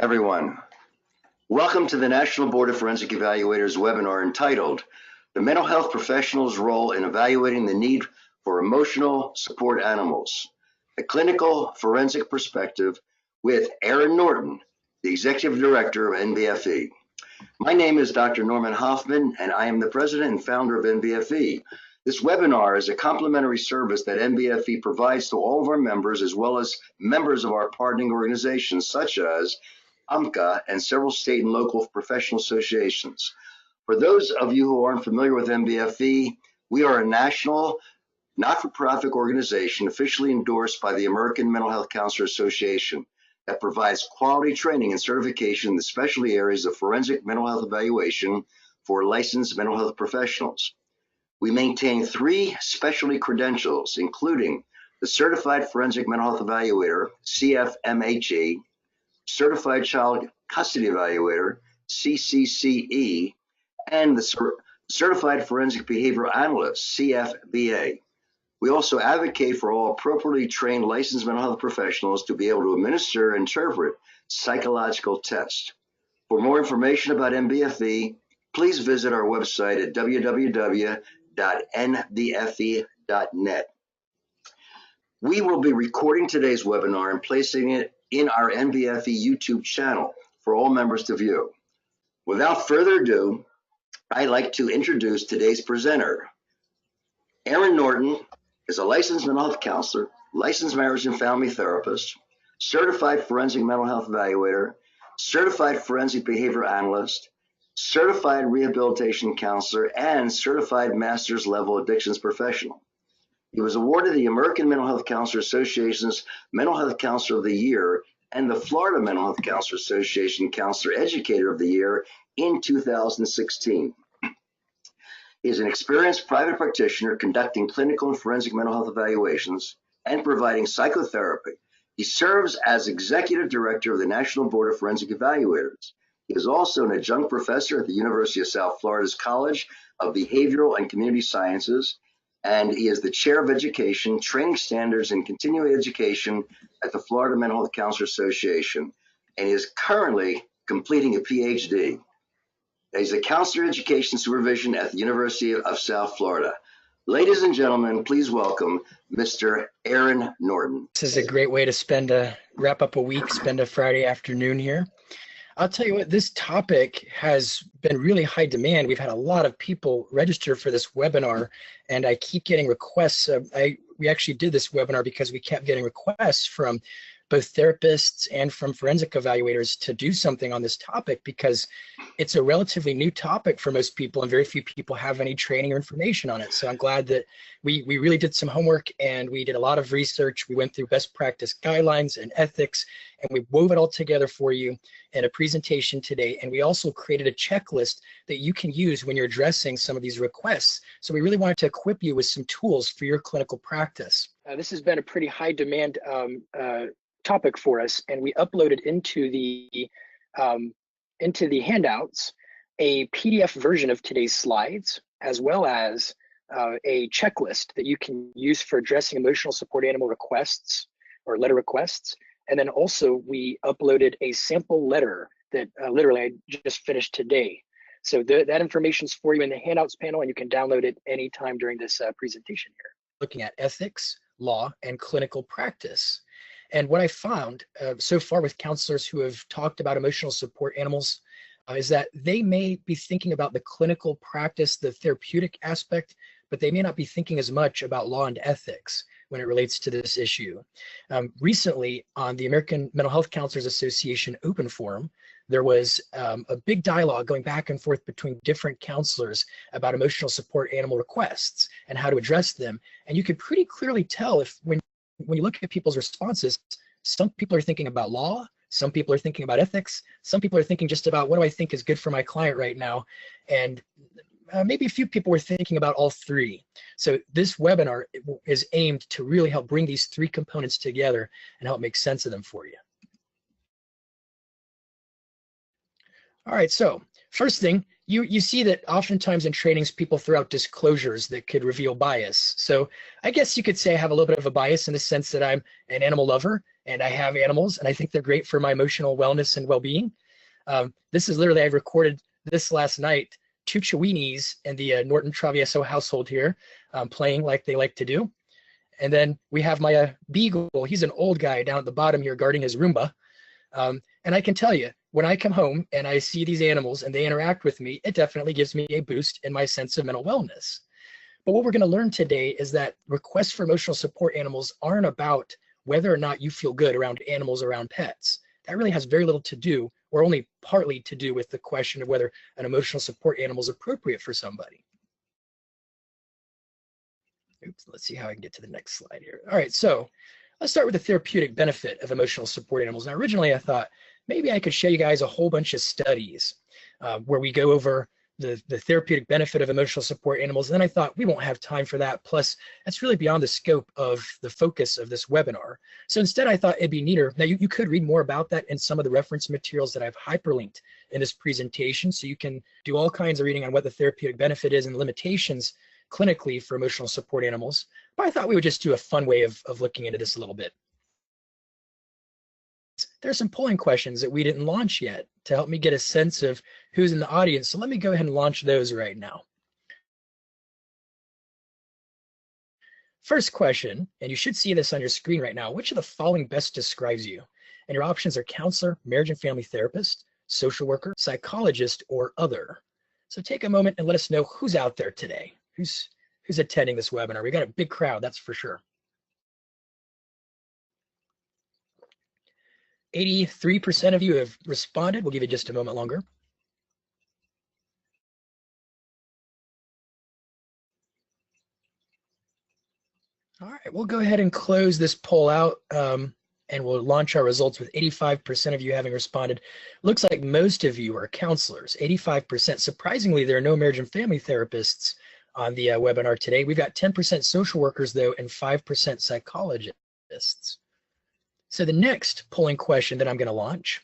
Everyone. Welcome to the National Board of Forensic Evaluators webinar entitled The Mental Health Professional's Role in Evaluating the Need for Emotional Support Animals, a Clinical Forensic Perspective with Aaron Norton, the Executive Director of NBFE. My name is Dr. Norman Hoffman, and I am the President and Founder of NBFE. This webinar is a complimentary service that NBFE provides to all of our members, as well as members of our partnering organizations, such as AMCA and several state and local professional associations. For those of you who aren't familiar with NBFE, we are a national, not-for-profit organization officially endorsed by the American Mental Health Counselor Association that provides quality training and certification in the specialty areas of forensic mental health evaluation for licensed mental health professionals. We maintain 3 specialty credentials, including the Certified Forensic Mental Health Evaluator, CFMHE, Certified Child Custody Evaluator, CCCE, and the Certified Forensic Behavioral Analyst, CFBA. We also advocate for all appropriately trained licensed mental health professionals to be able to administer and interpret psychological tests. For more information about NBFE, please visit our website at www.nbfe.net. We will be recording today's webinar and placing it in our NBFE YouTube channel for all members to view. Without further ado, I'd like to introduce today's presenter. Aaron Norton is a licensed mental health counselor, licensed marriage and family therapist, certified forensic mental health evaluator, certified forensic behavior analyst, certified rehabilitation counselor, and certified master's level addictions professional. He was awarded the American Mental Health Counselor Association's Mental Health Counselor of the Year and the Florida Mental Health Counselor Association Counselor Educator of the Year in 2016. He is an experienced private practitioner conducting clinical and forensic mental health evaluations and providing psychotherapy. He serves as Executive Director of the National Board of Forensic Evaluators. He is also an adjunct professor at the University of South Florida's College of Behavioral and Community Sciences, and he is the Chair of Education, Training Standards, and Continuing Education at the Florida Mental Health Counselor Association, and he is currently completing a PhD. He's a counselor education supervision at the University of South Florida. Ladies and gentlemen, please welcome Mr. Aaron Norton. This is a great way to wrap up a week, spend a Friday afternoon here. I'll tell you what, this topic has been really high demand. We've had a lot of people register for this webinar, and I keep getting requests. We actually did this webinar because we kept getting requests from both therapists and from forensic evaluators to do something on this topic because it's a relatively new topic for most people and very few people have any training or information on it. So I'm glad that we really did some homework and we did a lot of research. We went through best practice guidelines and ethics, and we wove it all together for you in a presentation today. And we also created a checklist that you can use when you're addressing some of these requests. So we really wanted to equip you with some tools for your clinical practice. This has been a pretty high demand topic for us, and we uploaded into the handouts a PDF version of today's slides, as well as a checklist that you can use for addressing emotional support animal requests or letter requests. And then also we uploaded a sample letter that literally I just finished today. So that information's for you in the handouts panel, and you can download it anytime during this presentation here. Looking at ethics, law, and clinical practice. And what I found so far with counselors who have talked about emotional support animals is that they may be thinking about the clinical practice, the therapeutic aspect, but they may not be thinking as much about law and ethics when it relates to this issue. Recently, on the American Mental Health Counselors Association Open Forum, there was a big dialogue going back and forth between different counselors about emotional support animal requests and how to address them. And you could pretty clearly tell when you look at people's responses, some people are thinking about law, some people are thinking about ethics, some people are thinking just about what do I think is good for my client right now, and maybe a few people were thinking about all 3. So this webinar is aimed to really help bring these 3 components together and help make sense of them for you. All right, so First thing, you see that oftentimes in trainings, people throw out disclosures that could reveal bias. So I guess you could say I have a little bit of a bias in the sense that I'm an animal lover and I have animals and I think they're great for my emotional wellness and well-being. This is literally, I recorded this last night, 2 Chiweenies in the Norton Travieso household here, playing like they like to do. And then we have my beagle. He's an old guy down at the bottom here guarding his Roomba. And I can tell you, when I come home and I see these animals and they interact with me, it definitely gives me a boost in my sense of mental wellness. But what we're going to learn today is that requests for emotional support animals aren't about whether or not you feel good around animals, around pets. That really has very little to do, or only partly to do, with the question of whether an emotional support animal is appropriate for somebody. Oops, let's see how I can get to the next slide here. All right, so let's start with the therapeutic benefit of emotional support animals. Now, originally I thought maybe I could show you guys a whole bunch of studies where we go over the therapeutic benefit of emotional support animals. And then I thought we won't have time for that. Plus, that's really beyond the scope of the focus of this webinar. So instead, I thought it'd be neater. Now, you could read more about that in some of the reference materials that I've hyperlinked in this presentation. So you can do all kinds of reading on what the therapeutic benefit is and limitations clinically for emotional support animals. But I thought we would just do a fun way of looking into this a little bit. There's some polling questions that we didn't launch yet to help me get a sense of who's in the audience. So let me go ahead and launch those right now. First question, and you should see this on your screen right now: which of the following best describes you? And your options are counselor, marriage and family therapist, social worker, psychologist, or other. So take a moment and let us know who's out there today, who's attending this webinar. We got a big crowd, that's for sure. 83% of you have responded. We'll give you just a moment longer. All right, we'll go ahead and close this poll out and we'll launch our results with 85% of you having responded. Looks like most of you are counselors, 85%. Surprisingly, there are no marriage and family therapists on the webinar today. We've got 10% social workers though, and 5% psychologists. So the next polling question that I'm going to launch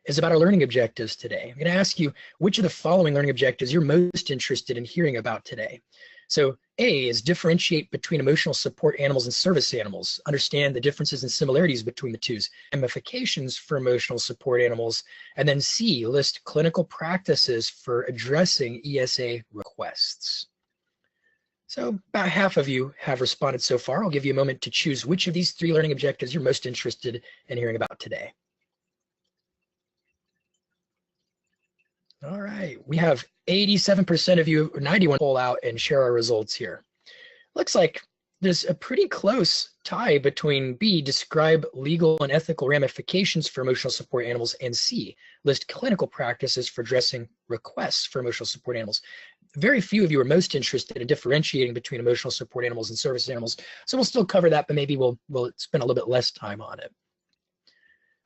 is about our learning objectives today. I'm going to ask you which of the following learning objectives you're most interested in hearing about today. So A is differentiate between emotional support animals and service animals. Understand the differences and similarities between the two. Ramifications for emotional support animals. And then C, list clinical practices for addressing ESA requests. So about half of you have responded so far. I'll give you a moment to choose which of these 3 learning objectives you're most interested in hearing about today. All right, we have 87% of you, or 91, poll out and share our results here. Looks like there's a pretty close tie between B, describe legal and ethical ramifications for emotional support animals, and C, list clinical practices for addressing requests for emotional support animals. Very few of you are most interested in differentiating between emotional support animals and service animals. So we'll still cover that, but maybe we'll spend a little bit less time on it.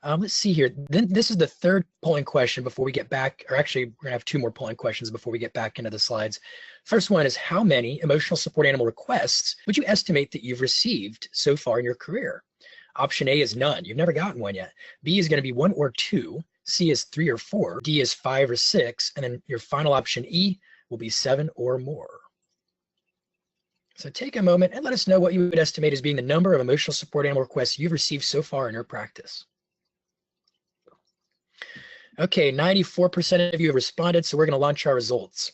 Let's see here. Then this is the third polling question before we get back, or actually we're gonna have 2 more polling questions before we get back into the slides. First one is, how many emotional support animal requests would you estimate that you've received so far in your career? Option A is none. You've never gotten one yet. B is gonna be 1 or 2. C is 3 or 4. D is 5 or 6. And then your final option E will be 7 or more. So take a moment and let us know what you would estimate as being the number of emotional support animal requests you've received so far in your practice. Okay, 94% of you have responded, so we're going to launch our results.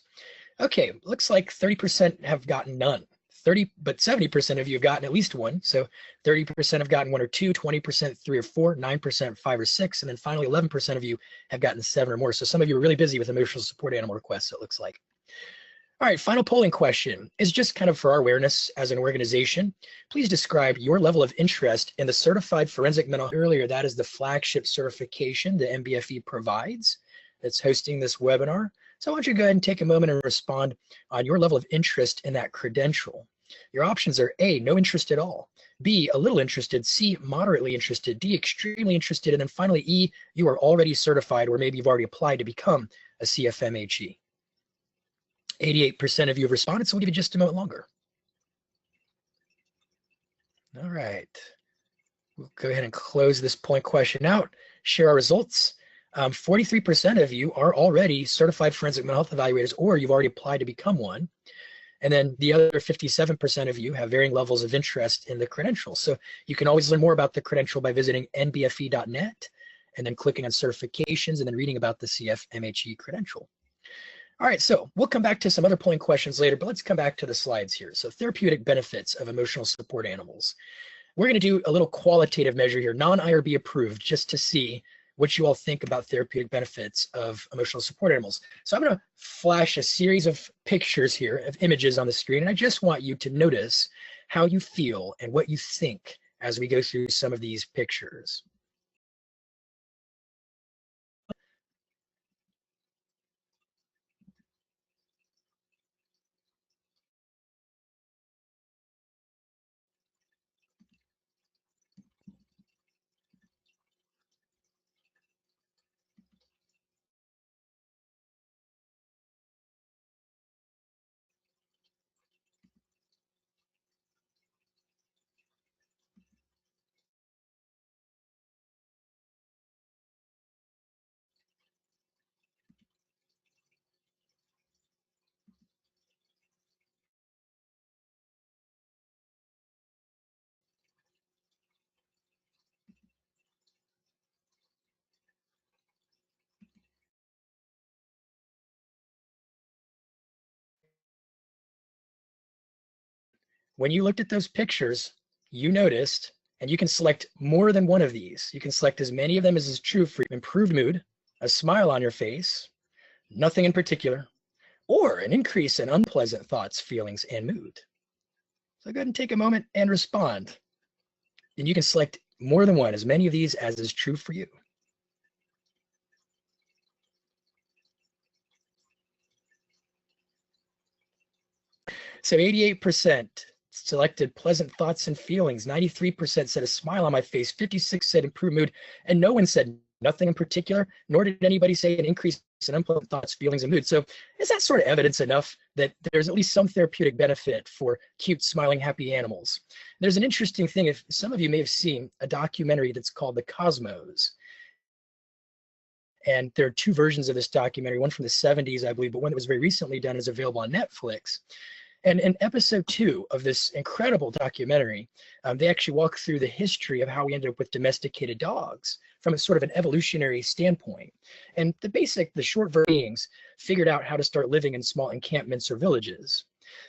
Okay, looks like 30% have gotten none. But 70% of you have gotten at least 1. So 30% have gotten 1 or 2, 20% 3 or 4, 9% 5 or 6, and then finally 11% of you have gotten 7 or more. So some of you are really busy with emotional support animal requests, it looks like. All right, final polling question is just kind of for our awareness as an organization. Please describe your level of interest in the Certified Forensic Mental Health. Earlier, that is the flagship certification the MBFE provides that's hosting this webinar. So I want you to go ahead and take a moment and respond on your level of interest in that credential. Your options are A, no interest at all, B, a little interested, C, moderately interested, D, extremely interested, and then finally E, you are already certified, or maybe you've already applied to become a CFMHE. 88% of you have responded, so we'll give you just a moment longer. All right, we'll go ahead and close this polling question out, share our results. 43% of you are already certified forensic mental health evaluators, or you've already applied to become one. And then the other 57% of you have varying levels of interest in the credential. So you can always learn more about the credential by visiting nbfe.net and then clicking on certifications and then reading about the CFMHE credential. All right, so we'll come back to some other polling questions later, but let's come back to the slides here. So therapeutic benefits of emotional support animals. We're going to do a little qualitative measure here, non-IRB approved, just to see what you all think about therapeutic benefits of emotional support animals. So I'm going to flash a series of pictures here, of images on the screen, and I just want you to notice how you feel and what you think as we go through some of these pictures. When you looked at those pictures, you noticed, and you can select more than one of these. You can select as many of them as is true for improved mood, a smile on your face, nothing in particular, or an increase in unpleasant thoughts, feelings, and mood. So go ahead and take a moment and respond. And you can select more than one, as many of these as is true for you. So 88% selected pleasant thoughts and feelings, 93% said a smile on my face, 56 said improved mood, and no one said nothing in particular, nor did anybody say an increase in unpleasant thoughts, feelings, and mood. So is that sort of evidence enough that there's at least some therapeutic benefit for cute, smiling, happy animals? There's an interesting thing. If some of you may have seen a documentary that's called The Cosmos, and there are two versions of this documentary, one from the 70s, I believe, but one that was very recently done is available on Netflix. And in episode 2 of this incredible documentary, they actually walk through the history of how we ended up with domesticated dogs from a sort of an evolutionary standpoint. And the short beings figured out how to start living in small encampments or villages.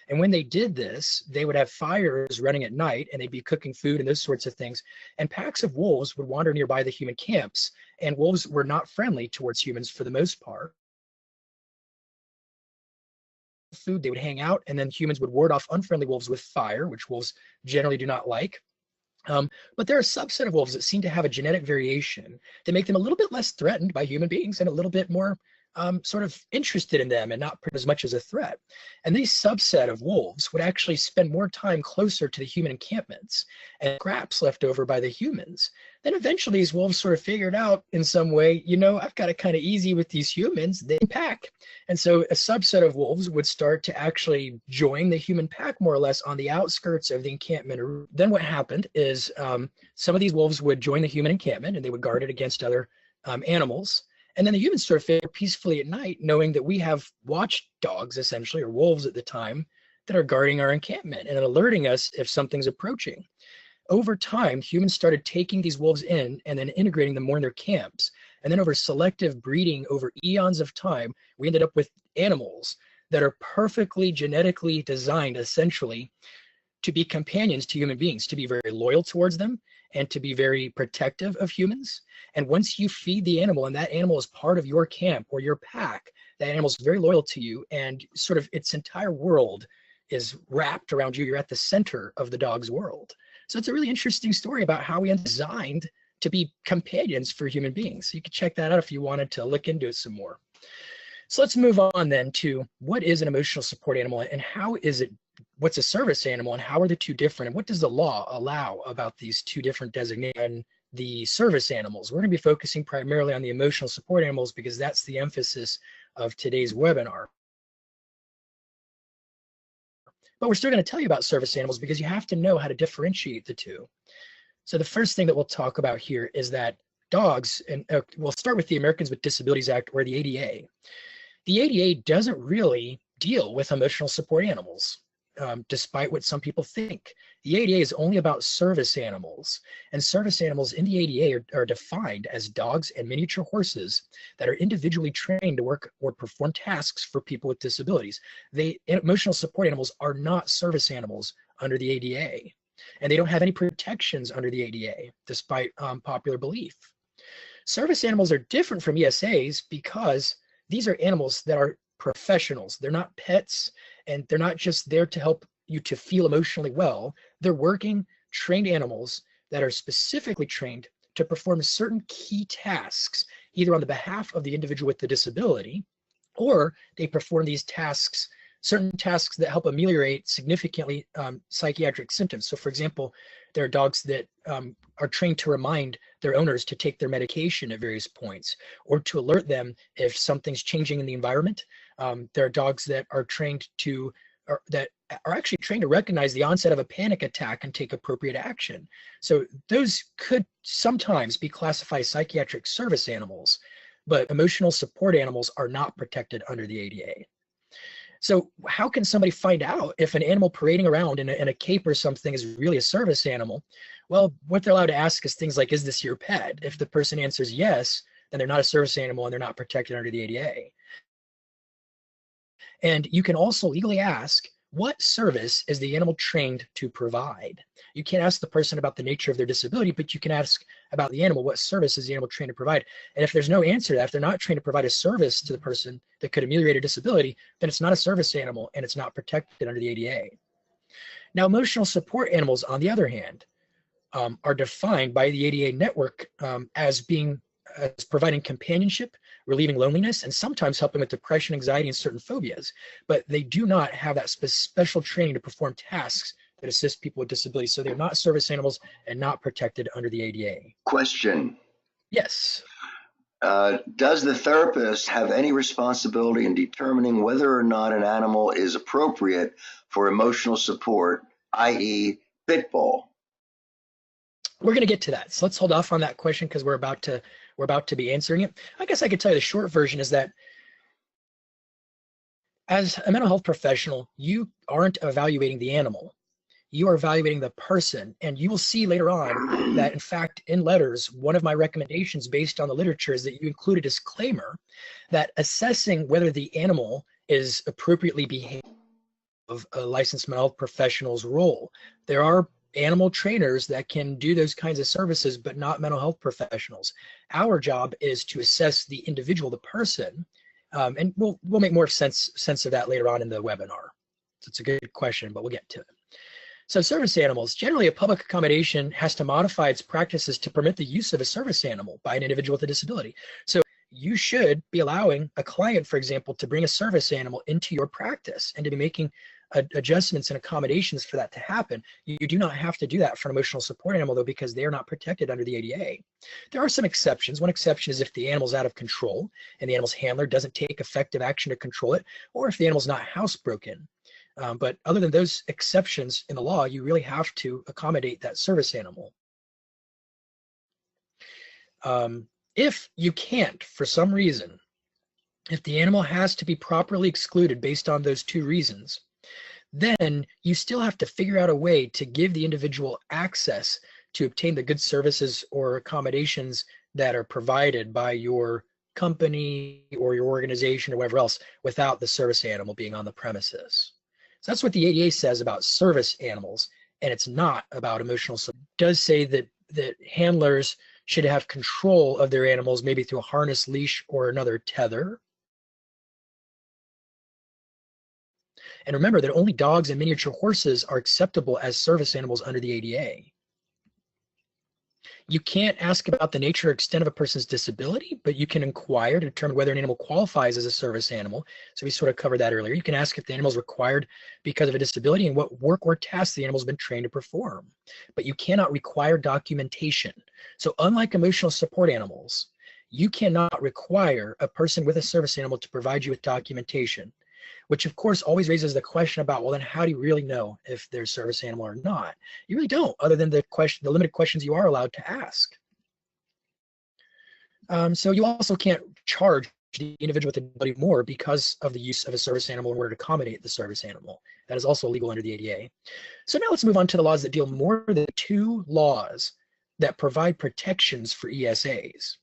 And when they did this, they would have fires running at night and they'd be cooking food and those sorts of things. And packs of wolves would wander nearby the human camps. And wolves were not friendly towards humans for the most part. Food, they would hang out, and then humans would ward off unfriendly wolves with fire, which wolves generally do not like. But there are a subset of wolves that seem to have a genetic variation that make them a little bit less threatened by human beings and a little bit more sort of interested in them and not as much as a threat. And these subset of wolves would actually spend more time closer to the human encampments and scraps left over by the humans. Then eventually these wolves sort of figured out in some way, I've got it kind of easy with these humans, they pack. And so a subset of wolves would start to actually join the human pack more or less on the outskirts of the encampment. Then what happened is some of these wolves would join the human encampment and they would guard it against other animals. And then the humans sort of fare peacefully at night, knowing that we have watchdogs, essentially, or wolves at the time, that are guarding our encampment and alerting us if something's approaching. Over time, humans started taking these wolves in and then integrating them more in their camps. And then over selective breeding over eons of time, we ended up with animals that are perfectly genetically designed, essentially, to be companions to human beings, to be very loyal towards them, and to be very protective of humans. And once you feed the animal and that animal is part of your camp or your pack, that animal is very loyal to you, and sort of its entire world is wrapped around you. You're at the center of the dog's world. So it's a really interesting story about how we are designed to be companions for human beings. So you can check that out if you wanted to look into it some more. So let's move on then to what is an emotional support animal and how is it, what's a service animal and how are the two different, and what does the law allow about these two different designations and the service animals? We're going to be focusing primarily on the emotional support animals because that's the emphasis of today's webinar. But we're still going to tell you about service animals because you have to know how to differentiate the two. So the first thing that we'll talk about here is that dogs, and we'll start with the Americans with Disabilities Act, or the ADA. The ADA doesn't really deal with emotional support animals, despite what some people think. The ADA is only about service animals, and service animals in the ADA are defined as dogs and miniature horses that are individually trained to work or perform tasks for people with disabilities. Emotional support animals are not service animals under the ADA, and they don't have any protections under the ADA, despite popular belief. Service animals are different from ESAs because these are animals that are professionals. They're not pets, and they're not just there to help you to feel emotionally well. They're working, trained animals that are specifically trained to perform certain key tasks, either on the behalf of the individual with the disability, or they perform these tasks, certain tasks that help ameliorate significantly psychiatric symptoms. So for example, there are dogs that are trained to remind their owners to take their medication at various points, or to alert them if something's changing in the environment. There are dogs that are trained to, or that are actually trained to recognize the onset of a panic attack and take appropriate action. So those could sometimes be classified as psychiatric service animals, but emotional support animals are not protected under the ADA. So how can somebody find out if an animal parading around in a cape or something is really a service animal? Well, what they're allowed to ask is things like, is this your pet? If the person answers yes, then they're not a service animal and they're not protected under the ADA. And you can also legally ask, what service is the animal trained to provide? You can't ask the person about the nature of their disability, but you can ask about the animal, what service is the animal trained to provide? And if there's no answer to that, if they're not trained to provide a service to the person that could ameliorate a disability, then it's not a service animal and it's not protected under the ADA. Now, emotional support animals, on the other hand, are defined by the ADA network as providing companionship, relieving loneliness, and sometimes helping with depression, anxiety, and certain phobias. But they do not have that special training to perform tasks that assist people with disabilities. So they're not service animals and not protected under the ADA. Question. Yes. Does the therapist have any responsibility in determining whether or not an animal is appropriate for emotional support, i.e. pit bull? We're going to get to that. So let's hold off on that question because we're about to be answering it. I guess I could tell you the short version is that as a mental health professional, you aren't evaluating the animal. You are evaluating the person. And you will see later on that, in fact, in letters, one of my recommendations based on the literature is that you include a disclaimer that assessing whether the animal is appropriately behaving of a licensed mental health professional's role. There are animal trainers that can do those kinds of services, but not mental health professionals. Our job is to assess the individual, the person, and we'll make more sense of that later on in the webinar. So it's a good question, but we'll get to it. So service animals, generally a public accommodation has to modify its practices to permit the use of a service animal by an individual with a disability. So you should be allowing a client, for example, to bring a service animal into your practice and to be making adjustments and accommodations for that to happen. You do not have to do that for an emotional support animal, though, because they are not protected under the ADA. There are some exceptions. One exception is if the animal's out of control and the animal's handler doesn't take effective action to control it, or if the animal's not housebroken. But other than those exceptions in the law, you really have to accommodate that service animal. If you can't, for some reason, if the animal has to be properly excluded based on those two reasons, then you still have to figure out a way to give the individual access to obtain the good services or accommodations that are provided by your company or your organization or whatever else without the service animal being on the premises. So that's what the ADA says about service animals, and it's not about emotional support. It does say that handlers should have control of their animals, maybe through a harness, leash, or another tether. And remember that only dogs and miniature horses are acceptable as service animals under the ADA. You can't ask about the nature or extent of a person's disability, but you can inquire to determine whether an animal qualifies as a service animal. So we sort of covered that earlier. You can ask if the animal is required because of a disability and what work or tasks the animal has been trained to perform. But you cannot require documentation. So unlike emotional support animals, you cannot require a person with a service animal to provide you with documentation, which of course always raises the question about, well, then how do you really know if they're a service animal or not? You really don't, other than the limited questions you are allowed to ask. So you also can't charge the individual with a disability more because of the use of a service animal in order to accommodate the service animal. That is also illegal under the ADA. So now let's move on to the laws that deal more than 2 laws that provide protections for ESAs.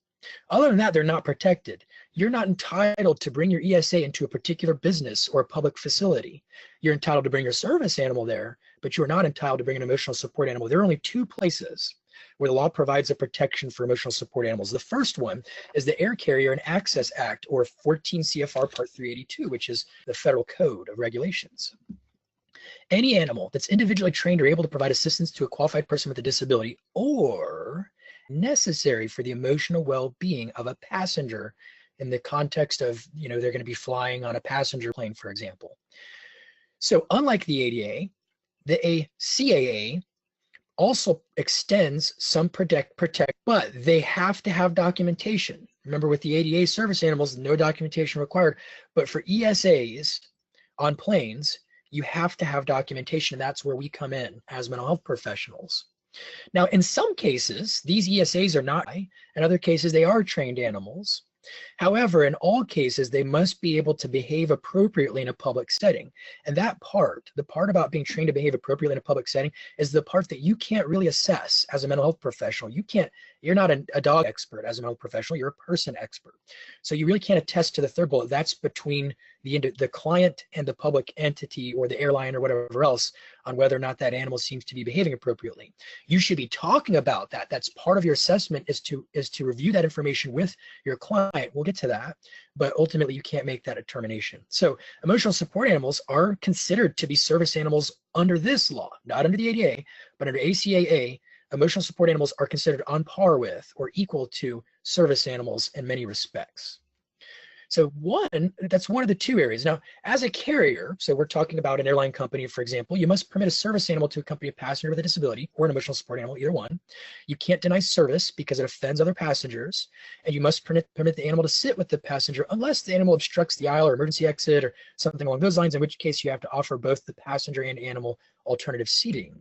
Other than that, they're not protected. You're not entitled to bring your ESA into a particular business or a public facility. You're entitled to bring your service animal there, but you're not entitled to bring an emotional support animal. There are only 2 places where the law provides a protection for emotional support animals. The first one is the Air Carrier and Access Act, or 14 CFR Part 382, which is the federal code of regulations. Any animal that's individually trained or able to provide assistance to a qualified person with a disability or necessary for the emotional well-being of a passenger in the context of, they're going to be flying on a passenger plane, for example. So unlike the ADA, the CAA also extends some protect, but they have to have documentation. Remember, with the ADA service animals, no documentation required, but for ESAs on planes, you have to have documentation. That's where we come in as mental health professionals. Now, in some cases, these ESAs are not, in other cases, they are trained animals. However, in all cases, they must be able to behave appropriately in a public setting. And that part, the part about being trained to behave appropriately in a public setting, is the part that you can't really assess as a mental health professional. You're not a dog expert as a mental professional, you're a person expert. So you really can't attest to the third bullet. That's between the client and the public entity or the airline or whatever else on whether or not that animal seems to be behaving appropriately. You should be talking about that. That's part of your assessment, is to review that information with your client. We'll get to that, but ultimately you can't make that determination. So emotional support animals are considered to be service animals under this law, not under the ADA, but under ACAA. Emotional support animals are considered on par with or equal to service animals in many respects. So that's one of the 2 areas. Now, as a carrier, so we're talking about an airline company, for example, you must permit a service animal to accompany a passenger with a disability or an emotional support animal, either one. You can't deny service because it offends other passengers, and you must permit the animal to sit with the passenger unless the animal obstructs the aisle or emergency exit or something along those lines, in which case you have to offer both the passenger and animal alternative seating.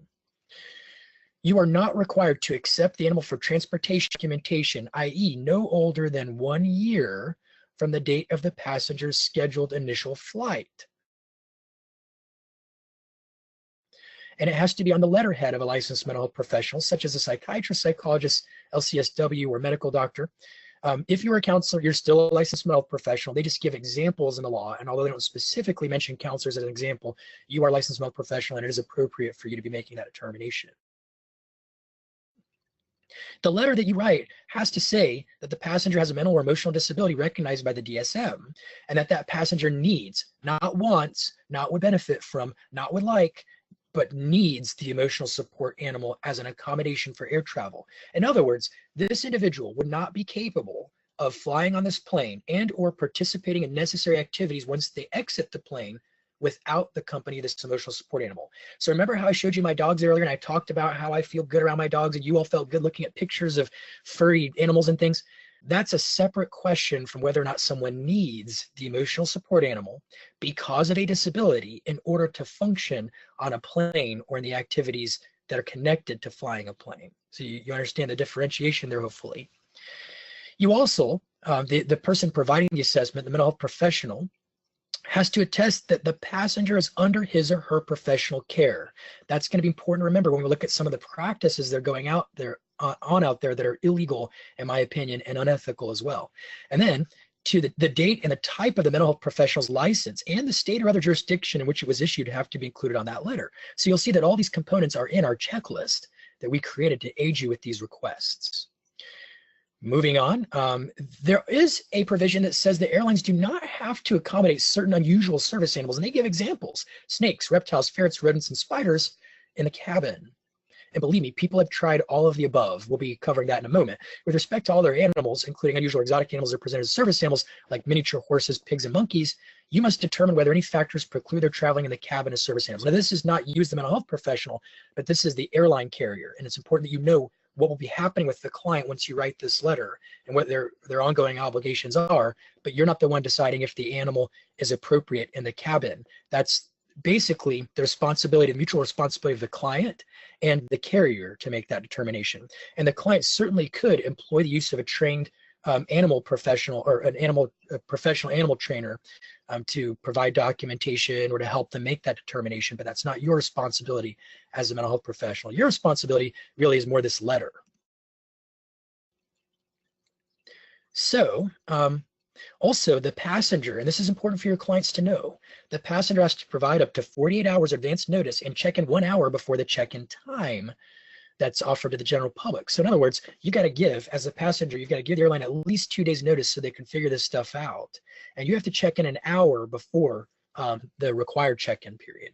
You are not required to accept the animal for transportation documentation, i.e. no older than 1 year from the date of the passenger's scheduled initial flight. And it has to be on the letterhead of a licensed mental health professional, such as a psychiatrist, psychologist, LCSW, or medical doctor. If you're a counselor, you're still a licensed mental health professional. They just give examples in the law, and although they don't specifically mention counselors as an example, you are a licensed mental health professional, and it is appropriate for you to be making that determination. The letter that you write has to say that the passenger has a mental or emotional disability recognized by the DSM, and that passenger needs, not wants, not would benefit from, not would like, but needs the emotional support animal as an accommodation for air travel. In other words, this individual would not be capable of flying on this plane and or participating in necessary activities once they exit the plane without the company of this emotional support animal. So remember how I showed you my dogs earlier, and I talked about how I feel good around my dogs, and you all felt good looking at pictures of furry animals and things? That's a separate question from whether or not someone needs the emotional support animal because of a disability in order to function on a plane or in the activities that are connected to flying a plane. So you understand the differentiation there, hopefully. You also, the person providing the assessment, the mental health professional, has to attest that the passenger is under his or her professional care. That's going to be important to remember when we look at some of the practices that are going out there that are illegal, in my opinion, and unethical as well. And then to the date and the type of the mental health professional's license and the state or other jurisdiction in which it was issued have to be included on that letter. So you'll see that all these components are in our checklist that we created to aid you with these requests. Moving on, there is a provision that says the airlines do not have to accommodate certain unusual service animals, and they give examples: snakes, reptiles, ferrets, rodents, and spiders in the cabin. And believe me, people have tried all of the above. We'll be covering that in a moment. With respect to all their animals, including unusual exotic animals that are presented as service animals, like miniature horses, pigs, and monkeys, you must determine whether any factors preclude their traveling in the cabin as service animals. Now, this is not you as the mental health professional, but this is the airline carrier, and it's important that you know what will be happening with the client once you write this letter and what their ongoing obligations are, but you're not the one deciding if the animal is appropriate in the cabin. That's basically the responsibility, the mutual responsibility of the client and the carrier to make that determination. And the client certainly could employ the use of a trained animal professional or a professional animal trainer to provide documentation or to help them make that determination, but that's not your responsibility as a mental health professional. Your responsibility really is more this letter. So also the passenger, and this is important for your clients to know, the passenger has to provide up to 48 hours advance notice and check in 1 hour before the check-in time that's offered to the general public. So in other words, you got to give, as a passenger, you got to give the airline at least 2 days notice so they can figure this stuff out. And you have to check in an hour before the required check-in period.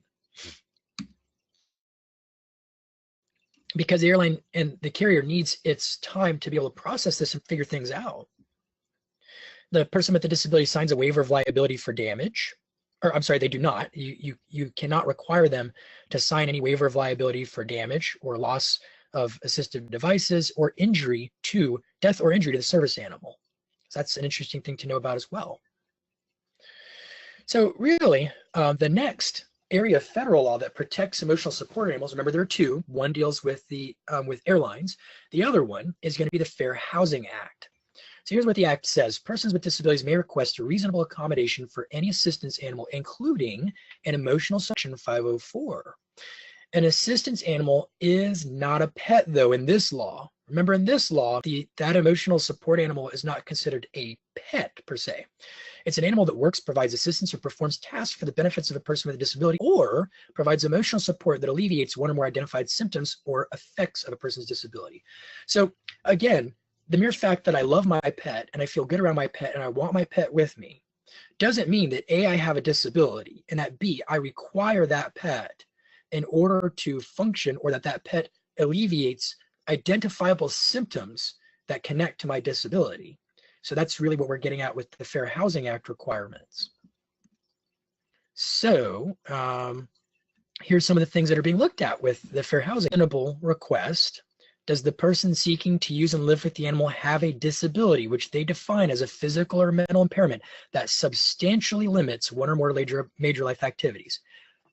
Because the airline and the carrier needs its time to be able to process this and figure things out. The person with the disability signs a waiver of liability for damage. Or I'm sorry, they do not. You cannot require them to sign any waiver of liability for damage or loss of assistive devices or injury to death or injury to the service animal. So that's an interesting thing to know about as well. So really, the next area of federal law that protects emotional support animals, remember there are two. One deals with the with airlines. The other one is going to be the Fair Housing Act. So here's what the act says. Persons with disabilities may request a reasonable accommodation for any assistance animal, including an emotional section 504. An assistance animal is not a pet, though, in this law. Remember, in this law, that emotional support animal is not considered a pet, per se. It's an animal that works, provides assistance, or performs tasks for the benefits of a person with a disability, or provides emotional support that alleviates one or more identified symptoms or effects of a person's disability. So, again, the mere fact that I love my pet and I feel good around my pet and I want my pet with me doesn't mean that A, I have a disability, and that B, I require that pet in order to function, or that pet alleviates identifiable symptoms that connect to my disability. So that's really what we're getting at with the Fair Housing Act requirements. So here's some of the things that are being looked at with the Fair Housing. Reasonable request. Does the person seeking to use and live with the animal have a disability, which they define as a physical or mental impairment that substantially limits one or more major life activities?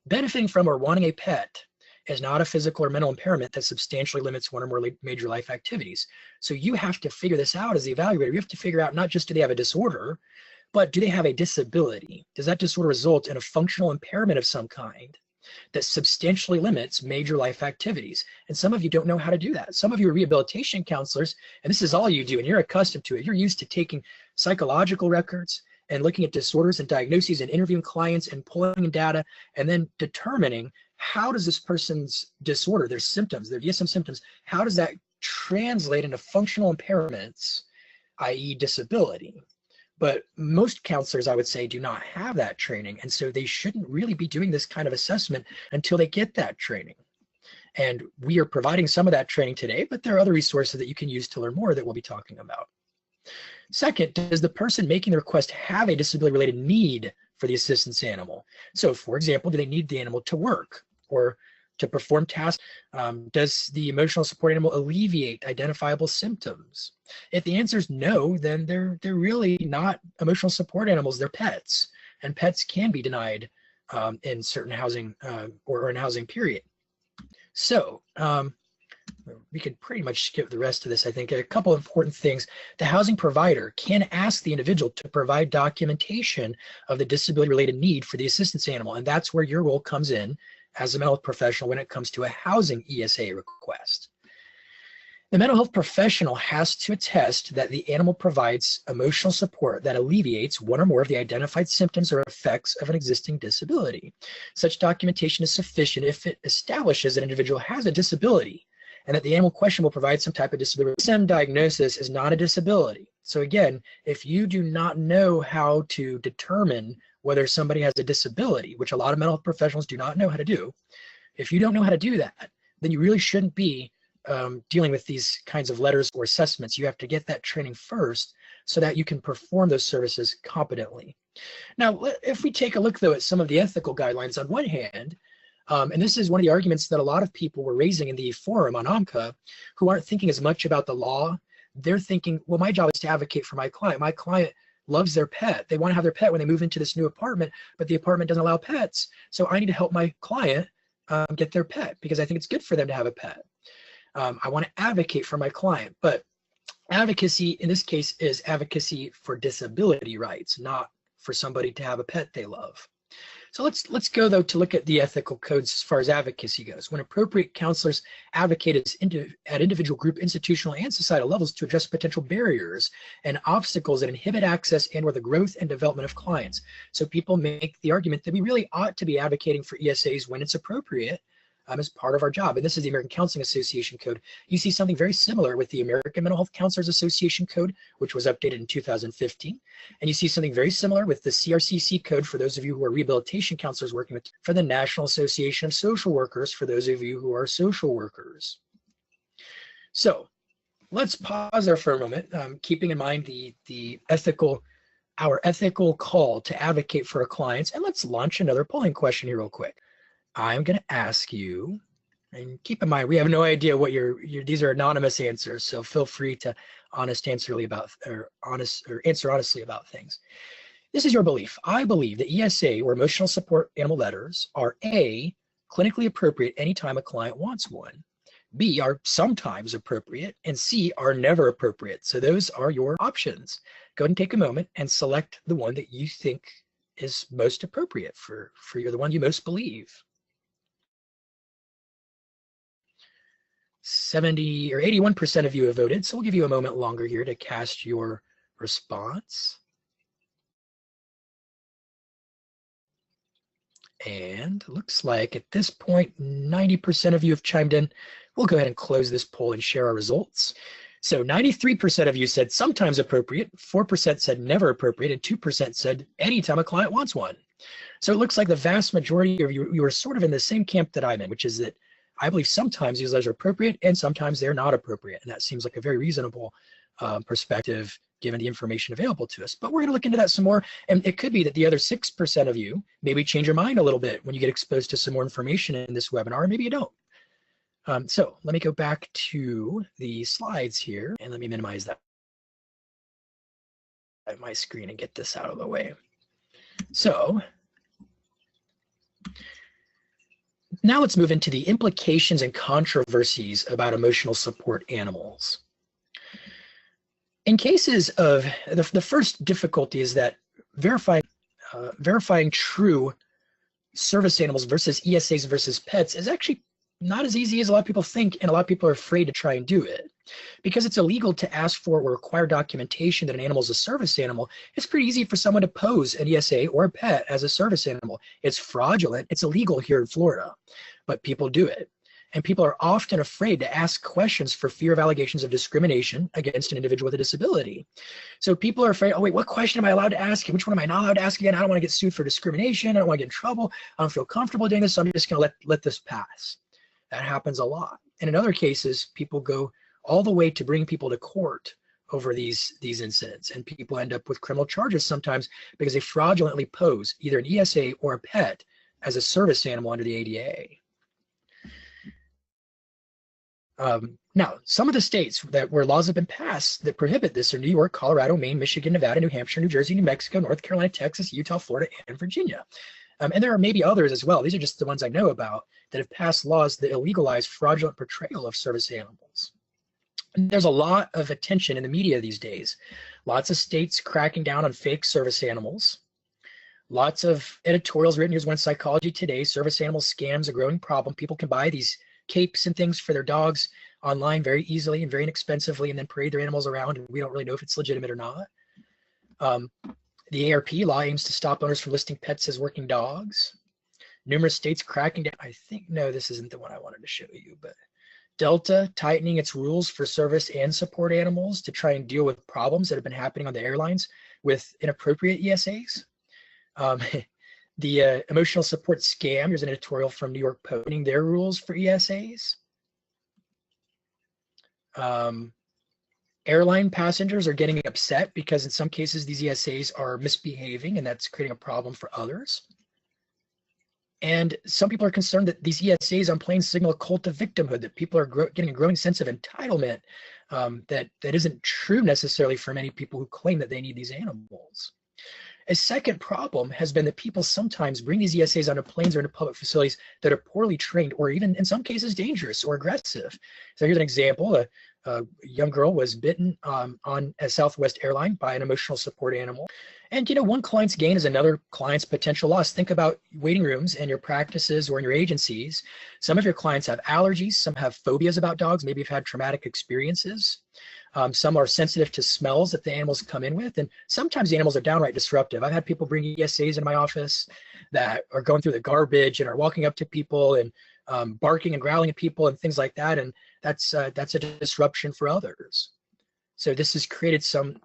Benefiting from or wanting a pet is not a physical or mental impairment that substantially limits one or more major life activities. So you have to figure this out as the evaluator. You have to figure out not just do they have a disorder, but do they have a disability? Does that disorder result in a functional impairment of some kind that substantially limits major life activities? And some of you don't know how to do that. Some of you are rehabilitation counselors, and this is all you do, and you're accustomed to it. You're used to taking psychological records and looking at disorders and diagnoses and interviewing clients and pulling in data and then determining how does this person's disorder, their symptoms, their DSM symptoms, how does that translate into functional impairments, i.e. disability? But most counselors, I would say, do not have that training, and so they shouldn't really be doing this kind of assessment until they get that training. And we are providing some of that training today, but there are other resources that you can use to learn more that we'll be talking about. Second, does the person making the request have a disability-related need for the assistance animal? So, for example, do they need the animal to work or to perform tasks? Does the emotional support animal alleviate identifiable symptoms? If the answer is no, then they're really not emotional support animals, they're pets. And pets can be denied in certain housing or in housing period. So, we could pretty much skip the rest of this. I think a couple of important things. The housing provider can ask the individual to provide documentation of the disability-related need for the assistance animal, and that's where your role comes in as a mental health professional when it comes to a housing ESA request. The mental health professional has to attest that the animal provides emotional support that alleviates one or more of the identified symptoms or effects of an existing disability. Such documentation is sufficient if it establishes that an individual has a disability and that the animal question will provide some type of disability. DSM diagnosis is not a disability. So again, if you do not know how to determine whether somebody has a disability, which a lot of mental health professionals do not know how to do, if you don't know how to do that, then you really shouldn't be dealing with these kinds of letters or assessments. You have to get that training first so that you can perform those services competently. Now, if we take a look, though, at some of the ethical guidelines, on one hand, and this is one of the arguments that a lot of people were raising in the forum on AMCA, who aren't thinking as much about the law. They're thinking, well, my job is to advocate for my client. My client loves their pet. They want to have their pet when they move into this new apartment, but the apartment doesn't allow pets. So I need to help my client get their pet because I think it's good for them to have a pet. I want to advocate for my client. But Advocacy in this case is advocacy for disability rights, not for somebody to have a pet they love. So let's go though to look at the ethical codes as far as advocacy goes. When appropriate, counselors advocate at individual, group, institutional, and societal levels to address potential barriers and obstacles that inhibit access and/or the growth and development of clients. So people make the argument that we really ought to be advocating for ESAs when it's appropriate, as part of our job. And this is the American Counseling Association Code. You see something very similar with the American Mental Health Counselors Association Code, which was updated in 2015. And you see something very similar with the CRCC Code for those of you who are rehabilitation counselors working with, for the National Association of Social Workers for those of you who are social workers. So let's pause there for a moment, keeping in mind our ethical call to advocate for our clients. And let's launch another polling question here real quick. I'm going to ask you, and keep in mind, we have no idea what these are anonymous answers, so feel free to answer honestly about things. This is your belief. I believe that ESA, or emotional support animal letters, are A, clinically appropriate anytime a client wants one, B, are sometimes appropriate, and C, are never appropriate. So those are your options. Go ahead and take a moment and select the one that you think is most appropriate for you, the one you most believe. 70 or 81% of you have voted, so we'll give you a moment longer here to cast your response. And looks like at this point, 90% of you have chimed in. We'll go ahead and close this poll and share our results. So 93% of you said sometimes appropriate, 4% said never appropriate, and 2% said anytime a client wants one. So it looks like the vast majority of you are sort of in the same camp that I'm in, which is that I believe sometimes these letters are appropriate and sometimes they're not appropriate. And that seems like a very reasonable perspective given the information available to us. But we're going to look into that some more. And it could be that the other 6% of you maybe change your mind a little bit when you get exposed to some more information in this webinar, or maybe you don't. So let me go back to the slides here and let me minimize that at my screen and get this out of the way. So now let's move into the implications and controversies about emotional support animals. In cases of the first difficulty is that verifying true service animals versus ESAs versus pets is actually not as easy as a lot of people think, and a lot of people are afraid to try and do it. Because it's illegal to ask for or require documentation that an animal is a service animal, it's pretty easy for someone to pose an ESA or a pet as a service animal. It's fraudulent. It's illegal here in Florida, but people do it. And people are often afraid to ask questions for fear of allegations of discrimination against an individual with a disability. So people are afraid, oh wait, what question am I allowed to ask? Which one am I not allowed to ask again? I don't want to get sued for discrimination. I don't want to get in trouble. I don't feel comfortable doing this, so I'm just going to let this pass. That happens a lot. And in other cases, people go all the way to bring people to court over these incidents, and people end up with criminal charges sometimes because they fraudulently pose either an ESA or a pet as a service animal under the ADA. Now, some of the states where laws have been passed that prohibit this are New York, Colorado, Maine, Michigan, Nevada, New Hampshire, New Jersey, New Mexico, North Carolina, Texas, Utah, Florida, and Virginia. And there are maybe others as well. These are just the ones I know about that have passed laws that illegalize fraudulent portrayal of service animals. And there's a lot of attention in the media these days. Lots of states cracking down on fake service animals. Lots of editorials written. Here's one, Psychology Today, service animal scams, a growing problem. People can buy these capes and things for their dogs online very easily and very inexpensively and then parade their animals around, and we don't really know if it's legitimate or not. The ARP law aims to stop owners from listing pets as working dogs. Numerous states cracking down. I think, no, this isn't the one I wanted to show you, but Delta tightening its rules for service and support animals to try and deal with problems that have been happening on the airlines with inappropriate ESAs. The emotional support scam, here's an editorial from New York Post, their rules for ESAs. Airline passengers are getting upset because in some cases these ESAs are misbehaving, and that's creating a problem for others. And some people are concerned that these ESAs on planes signal a cult of victimhood, that people are getting a growing sense of entitlement that isn't true necessarily for many people who claim that they need these animals. A second problem has been that people sometimes bring these ESAs onto planes or into public facilities that are poorly trained or even in some cases dangerous or aggressive. So here's an example. a young girl was bitten on a Southwest airline by an emotional support animal. And, one client's gain is another client's potential loss. Think about waiting rooms in your practices or in your agencies. Some of your clients have allergies. Some have phobias about dogs. Maybe you've had traumatic experiences. Some are sensitive to smells that the animals come in with. And sometimes the animals are downright disruptive. I've had people bring ESAs into my office that are going through the garbage and are walking up to people and barking and growling at people and things like that. And that's a disruption for others. So this has created some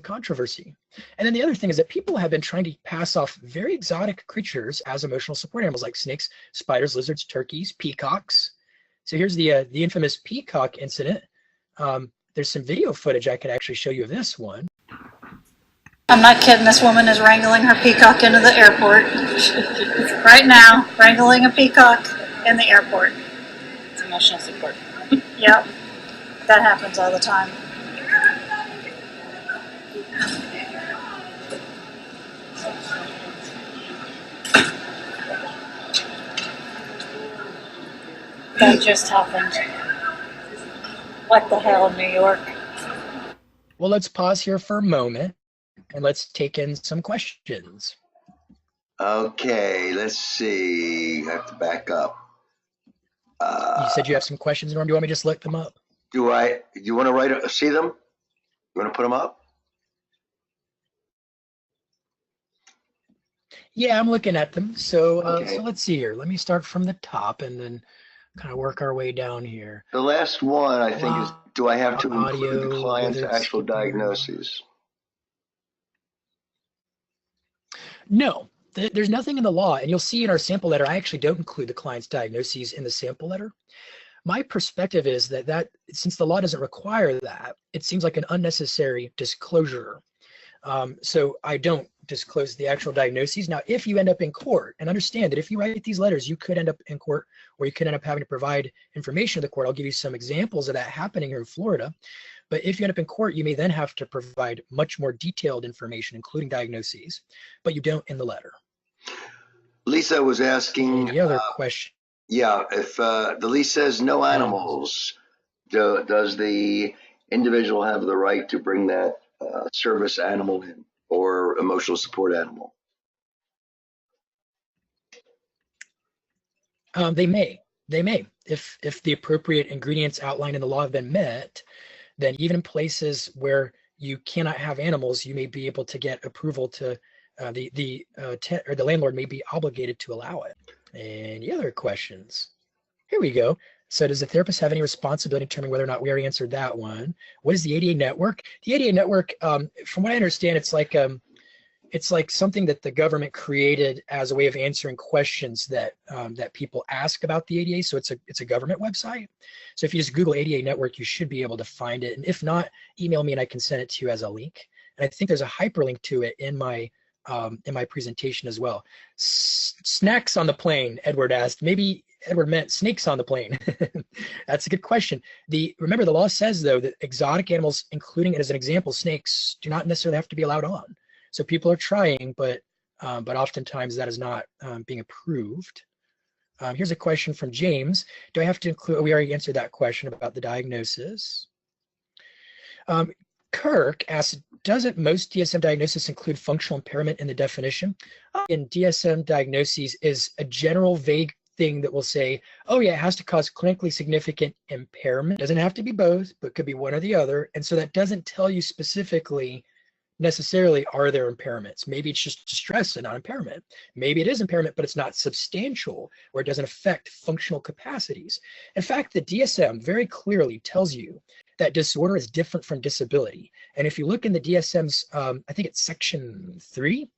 controversy. And then the other thing is that people have been trying to pass off very exotic creatures as emotional support animals, like snakes, spiders, lizards, turkeys, peacocks. So here's the infamous peacock incident. There's some video footage I could actually show you of this one. I'm not kidding. This woman is wrangling her peacock into the airport right now. Wrangling a peacock in the airport. It's emotional support. Yep, that happens all the time. That just happened. What the hell, New York? Well, let's pause here for a moment and let's take in some questions. Okay, let's see. I have to back up. You said you have some questions, Norm. Do you want me to just look them up? Do you want to see them? You want to put them up? Yeah, I'm looking at them. So, Okay. so let's see here. Let me start from the top and then kind of work our way down here. The last one, I think, is, do I have to include the Audio, client's whether it's actual diagnoses? No, there's nothing in the law. And you'll see in our sample letter, I actually don't include the client's diagnoses in the sample letter. My perspective is that since the law doesn't require that, it seems like an unnecessary disclosure. So I don't disclose the actual diagnoses. Now, if you end up in court, and understand that if you write these letters, you could end up in court, or you could end up having to provide information to the court. I'll give you some examples of that happening here in Florida. But if you end up in court, you may then have to provide much more detailed information, including diagnoses, but you don't in the letter. Lisa was asking. Any other question? Yeah, if the lease says no animals, does the individual have the right to bring that service animal in or emotional support animal? They may. If the appropriate ingredients outlined in the law have been met, then even in places where you cannot have animals, you may be able to get approval to the landlord may be obligated to allow it. Any other questions? Here we go. So does the therapist have any responsibility in determining whether or not we already answered that one? What is the ADA network? The ADA network, from what I understand, it's like something that the government created as a way of answering questions that people ask about the ADA. So it's a government website. So if you just Google ADA network, you should be able to find it. And if not, email me and I can send it to you as a link. And I think there's a hyperlink to it in my presentation as well. Snacks on the plane, Edward asked. Maybe Edward meant snakes on the plane. That's a good question. Remember, the law says, though, that exotic animals, including, as an example, snakes, do not necessarily have to be allowed on. So people are trying, but oftentimes that is not being approved. Here's a question from James. Do I have to include, we already answered that question about the diagnosis. Kirk asked, doesn't most DSM diagnosis include functional impairment in the definition? In DSM diagnoses is a general vague thing that will say, oh yeah, it has to cause clinically significant impairment. Doesn't have to be both, but could be one or the other. And so that doesn't tell you specifically necessarily are there impairments. Maybe it's just distress and not impairment. Maybe it is impairment, but it's not substantial, or it doesn't affect functional capacities. In fact, the DSM very clearly tells you that disorder is different from disability. And if you look in the DSM's, I think it's section 3,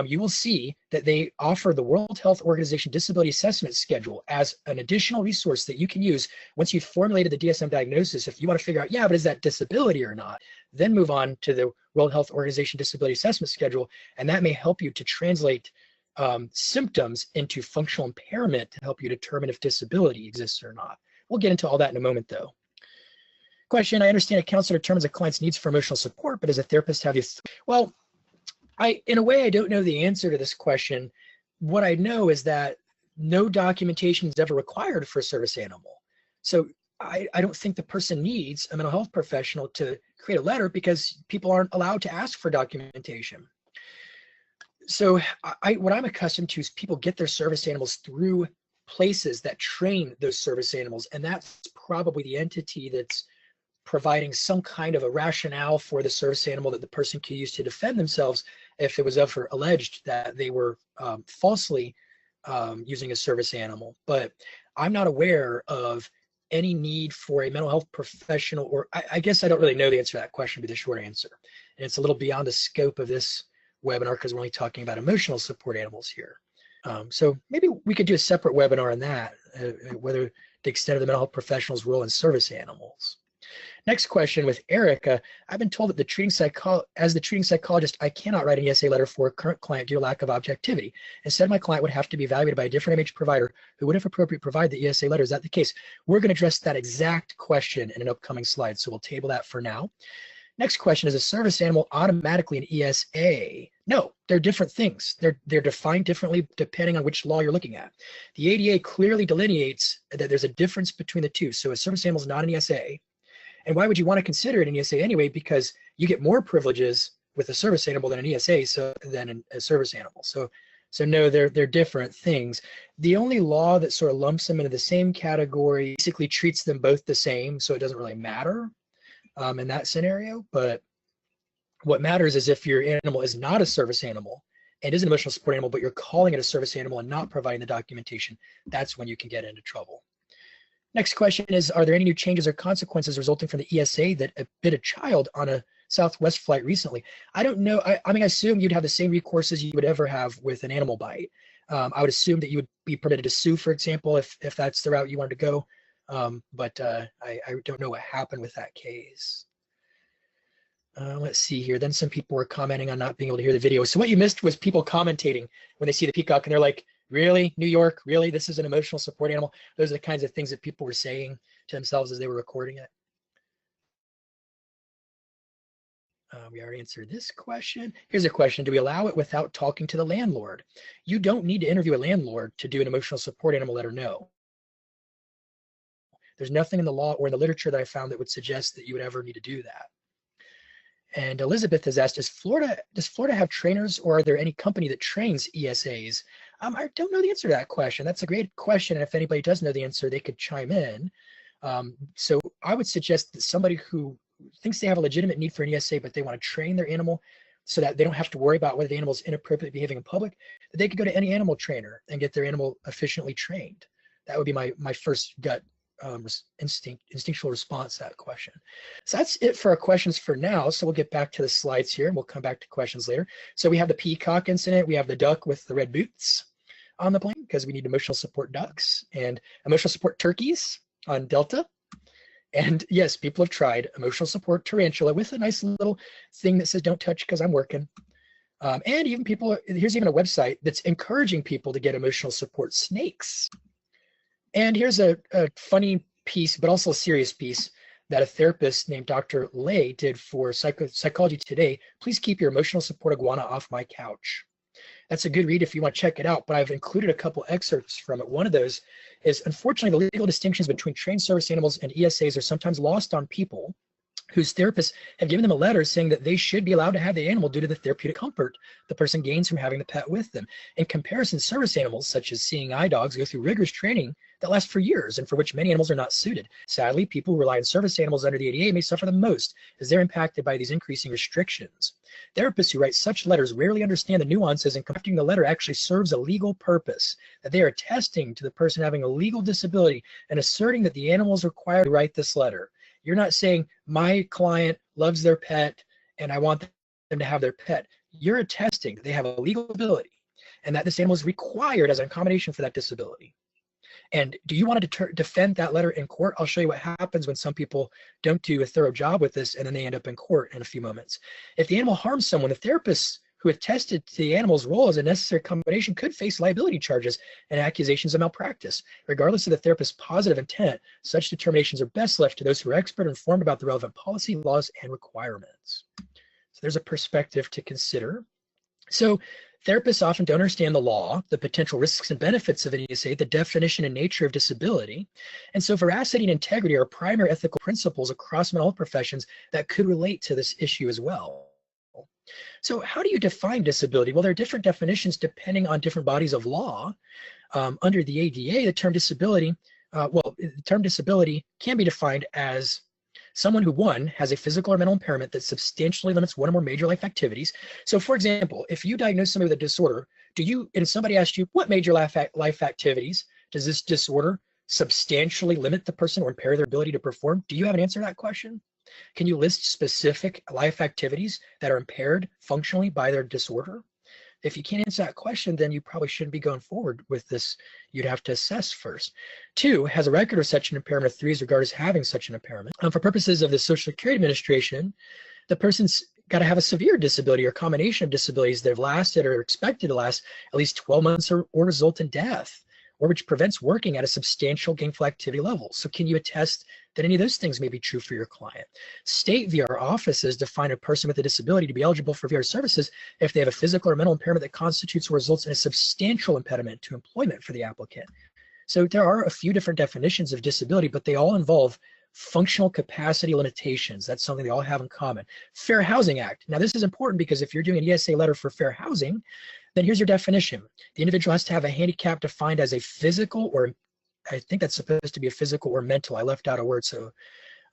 you will see that they offer the World Health Organization Disability Assessment Schedule as an additional resource that you can use once you've formulated the DSM diagnosis. If you want to figure out, yeah, but is that disability or not, then move on to the World Health Organization Disability Assessment Schedule, and that may help you to translate symptoms into functional impairment to help you determine if disability exists or not. We'll get into all that in a moment, though. Question, I understand a counselor determines a client's needs for emotional support, but does a therapist have you? Well, in a way, I don't know the answer to this question. What I know is that no documentation is ever required for a service animal. So I don't think the person needs a mental health professional to create a letter because people aren't allowed to ask for documentation. So what I'm accustomed to is people get their service animals through places that train those service animals, and that's probably the entity that's providing some kind of a rationale for the service animal that the person can use to defend themselves if it was ever alleged that they were falsely using a service animal. But I'm not aware of any need for a mental health professional, or I guess I don't really know the answer to that question, but the short answer. And it's a little beyond the scope of this webinar because we're only talking about emotional support animals here. So maybe we could do a separate webinar on that, whether the extent of the mental health professional's role in service animals. Next question with Erica. I've been told that as the treating psychologist, I cannot write an ESA letter for a current client due to lack of objectivity. Instead, my client would have to be evaluated by a different MH provider who would, if appropriate, provide the ESA letter. Is that the case? We're going to address that exact question in an upcoming slide, so we'll table that for now. Next question, is a service animal automatically an ESA? No, they're different things. They're defined differently depending on which law you're looking at. The ADA clearly delineates that there's a difference between the two. So a service animal is not an ESA. And why would you want to consider it an ESA anyway? Because you get more privileges with a service animal than an ESA than a service animal. So no, they're different things. The only law that sort of lumps them into the same category basically treats them both the same, so it doesn't really matter in that scenario. But what matters is if your animal is not a service animal and is an emotional support animal, but you're calling it a service animal and not providing the documentation, that's when you can get into trouble. Next question is, are there any new changes or consequences resulting from the ESA that bit a child on a Southwest flight recently? I don't know. I mean, I assume you'd have the same recourses you would ever have with an animal bite. I would assume that you would be permitted to sue, for example, if that's the route you wanted to go. But I don't know what happened with that case. Let's see here. Then some people were commenting on not being able to hear the video. So what you missed was people commentating when they see the peacock and they're like, really, New York, really, this is an emotional support animal? Those are the kinds of things that people were saying to themselves as they were recording it. We already answered this question. Here's a question. Do we allow it without talking to the landlord? You don't need to interview a landlord to do an emotional support animal letter, no. There's nothing in the law or in the literature that I found that would suggest that you would ever need to do that. And Elizabeth has asked, does Florida have trainers, or are there any company that trains ESAs? I don't know the answer to that question. That's a great question. And if anybody does know the answer, they could chime in. So I would suggest that somebody who thinks they have a legitimate need for an ESA, but they want to train their animal so that they don't have to worry about whether the animal is inappropriately behaving in public, that they could go to any animal trainer and get their animal efficiently trained. That would be my first gut instinctual response to that question. So that's it for our questions for now. So we'll get back to the slides here and we'll come back to questions later. So we have the peacock incident. We have the duck with the red boots on the plane because we need emotional support ducks and emotional support turkeys on Delta. And yes, people have tried emotional support tarantula with a nice little thing that says don't touch because I'm working. And even people, here's even a website that's encouraging people to get emotional support snakes. And here's a funny piece, but also a serious piece that a therapist named Dr. Lay did for Psychology Today. Please keep your emotional support iguana off my couch. That's a good read if you want to check it out, but I've included a couple excerpts from it. One of those is, unfortunately, the legal distinctions between trained service animals and ESAs are sometimes lost on people whose therapists have given them a letter saying that they should be allowed to have the animal due to the therapeutic comfort the person gains from having the pet with them. In comparison, service animals, such as seeing eye dogs, go through rigorous training that lasts for years and for which many animals are not suited. Sadly, people who rely on service animals under the ADA may suffer the most as they're impacted by these increasing restrictions. Therapists who write such letters rarely understand the nuances, and crafting the letter actually serves a legal purpose, that they are attesting to the person having a legal disability and asserting that the animal is required to write this letter. You're not saying my client loves their pet and I want them to have their pet. You're attesting that they have a legal ability and that this animal is required as an accommodation for that disability. And do you want to defend that letter in court? I'll show you what happens when some people don't do a thorough job with this and then they end up in court in a few moments. If the animal harms someone, the therapists who attested to the animal's role as a necessary accommodation could face liability charges and accusations of malpractice. Regardless of the therapist's positive intent, such determinations are best left to those who are expert and informed about the relevant policy, laws, and requirements. So there's a perspective to consider. So Therapists often don't understand the law, the potential risks and benefits of an ESA, the definition and nature of disability. And so veracity and integrity are primary ethical principles across mental health professions that could relate to this issue as well. So how do you define disability? Well, there are different definitions depending on different bodies of law. Under the ADA, the term disability, can be defined as someone who, one, has a physical or mental impairment that substantially limits one or more major life activities. So for example, if you diagnose somebody with a disorder, and somebody asked you, what major life activities does this disorder substantially limit the person or impair their ability to perform? Do you have an answer to that question? Can you list specific life activities that are impaired functionally by their disorder? If you can't answer that question, then you probably shouldn't be going forward with this. You'd have to assess first. 2, has a record of such an impairment. 3 is regarded as having such an impairment. For purposes of the Social Security Administration, the person's got to have a severe disability or combination of disabilities that have lasted or are expected to last at least 12 months or result in death, or which prevents working at a substantial gainful activity level. So can you attest that any of those things may be true for your client? State VR offices define a person with a disability to be eligible for VR services if they have a physical or mental impairment that constitutes or results in a substantial impediment to employment for the applicant. So there are a few different definitions of disability, but they all involve functional capacity limitations. That's something they all have in common. Fair Housing Act. Now this is important because if you're doing an ESA letter for fair housing, then here's your definition. The individual has to have a handicap defined as a physical, or I think that's supposed to be a physical or mental. I left out a word. So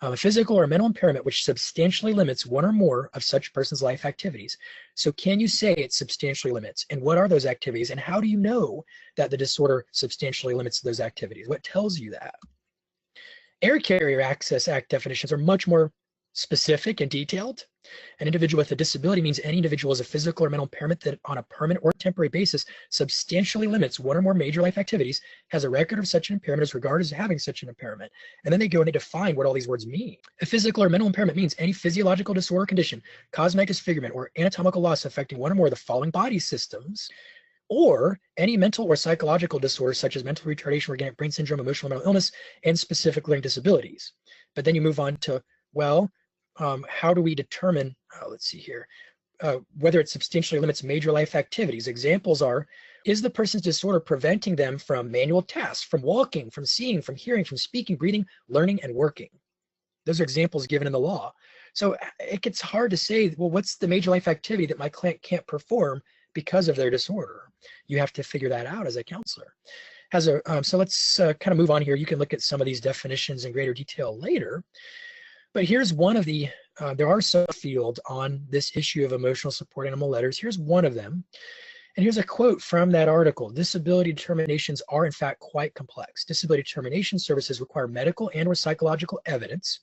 a physical or mental impairment which substantially limits one or more of such person's life activities. So can you say it substantially limits? And what are those activities? And how do you know that the disorder substantially limits those activities? What tells you that? Air Carrier Access Act definitions are much more specific and detailed. An individual with a disability means any individual with a physical or mental impairment that on a permanent or temporary basis substantially limits one or more major life activities, has a record of such an impairment, is regarded as having such an impairment. And then they go and they define what all these words mean. A physical or mental impairment means any physiological disorder or condition, cosmetic disfigurement, or anatomical loss affecting one or more of the following body systems, or any mental or psychological disorders such as mental retardation, organic brain syndrome, emotional mental illness, and specific learning disabilities. But then you move on to, well, how do we determine, let's see here, whether it substantially limits major life activities? Examples are, is the person's disorder preventing them from manual tasks, from walking, from seeing, from hearing, from speaking, breathing, learning, and working? Those are examples given in the law. So it gets hard to say, well, what's the major life activity that my client can't perform because of their disorder? You have to figure that out as a counselor. So let's kind of move on here. You can look at some of these definitions in greater detail later. But here's one of the, there are subfields on this issue of emotional support animal letters. Here's one of them. And here's a quote from that article. Disability determinations are in fact quite complex. Disability determination services require medical and or psychological evidence.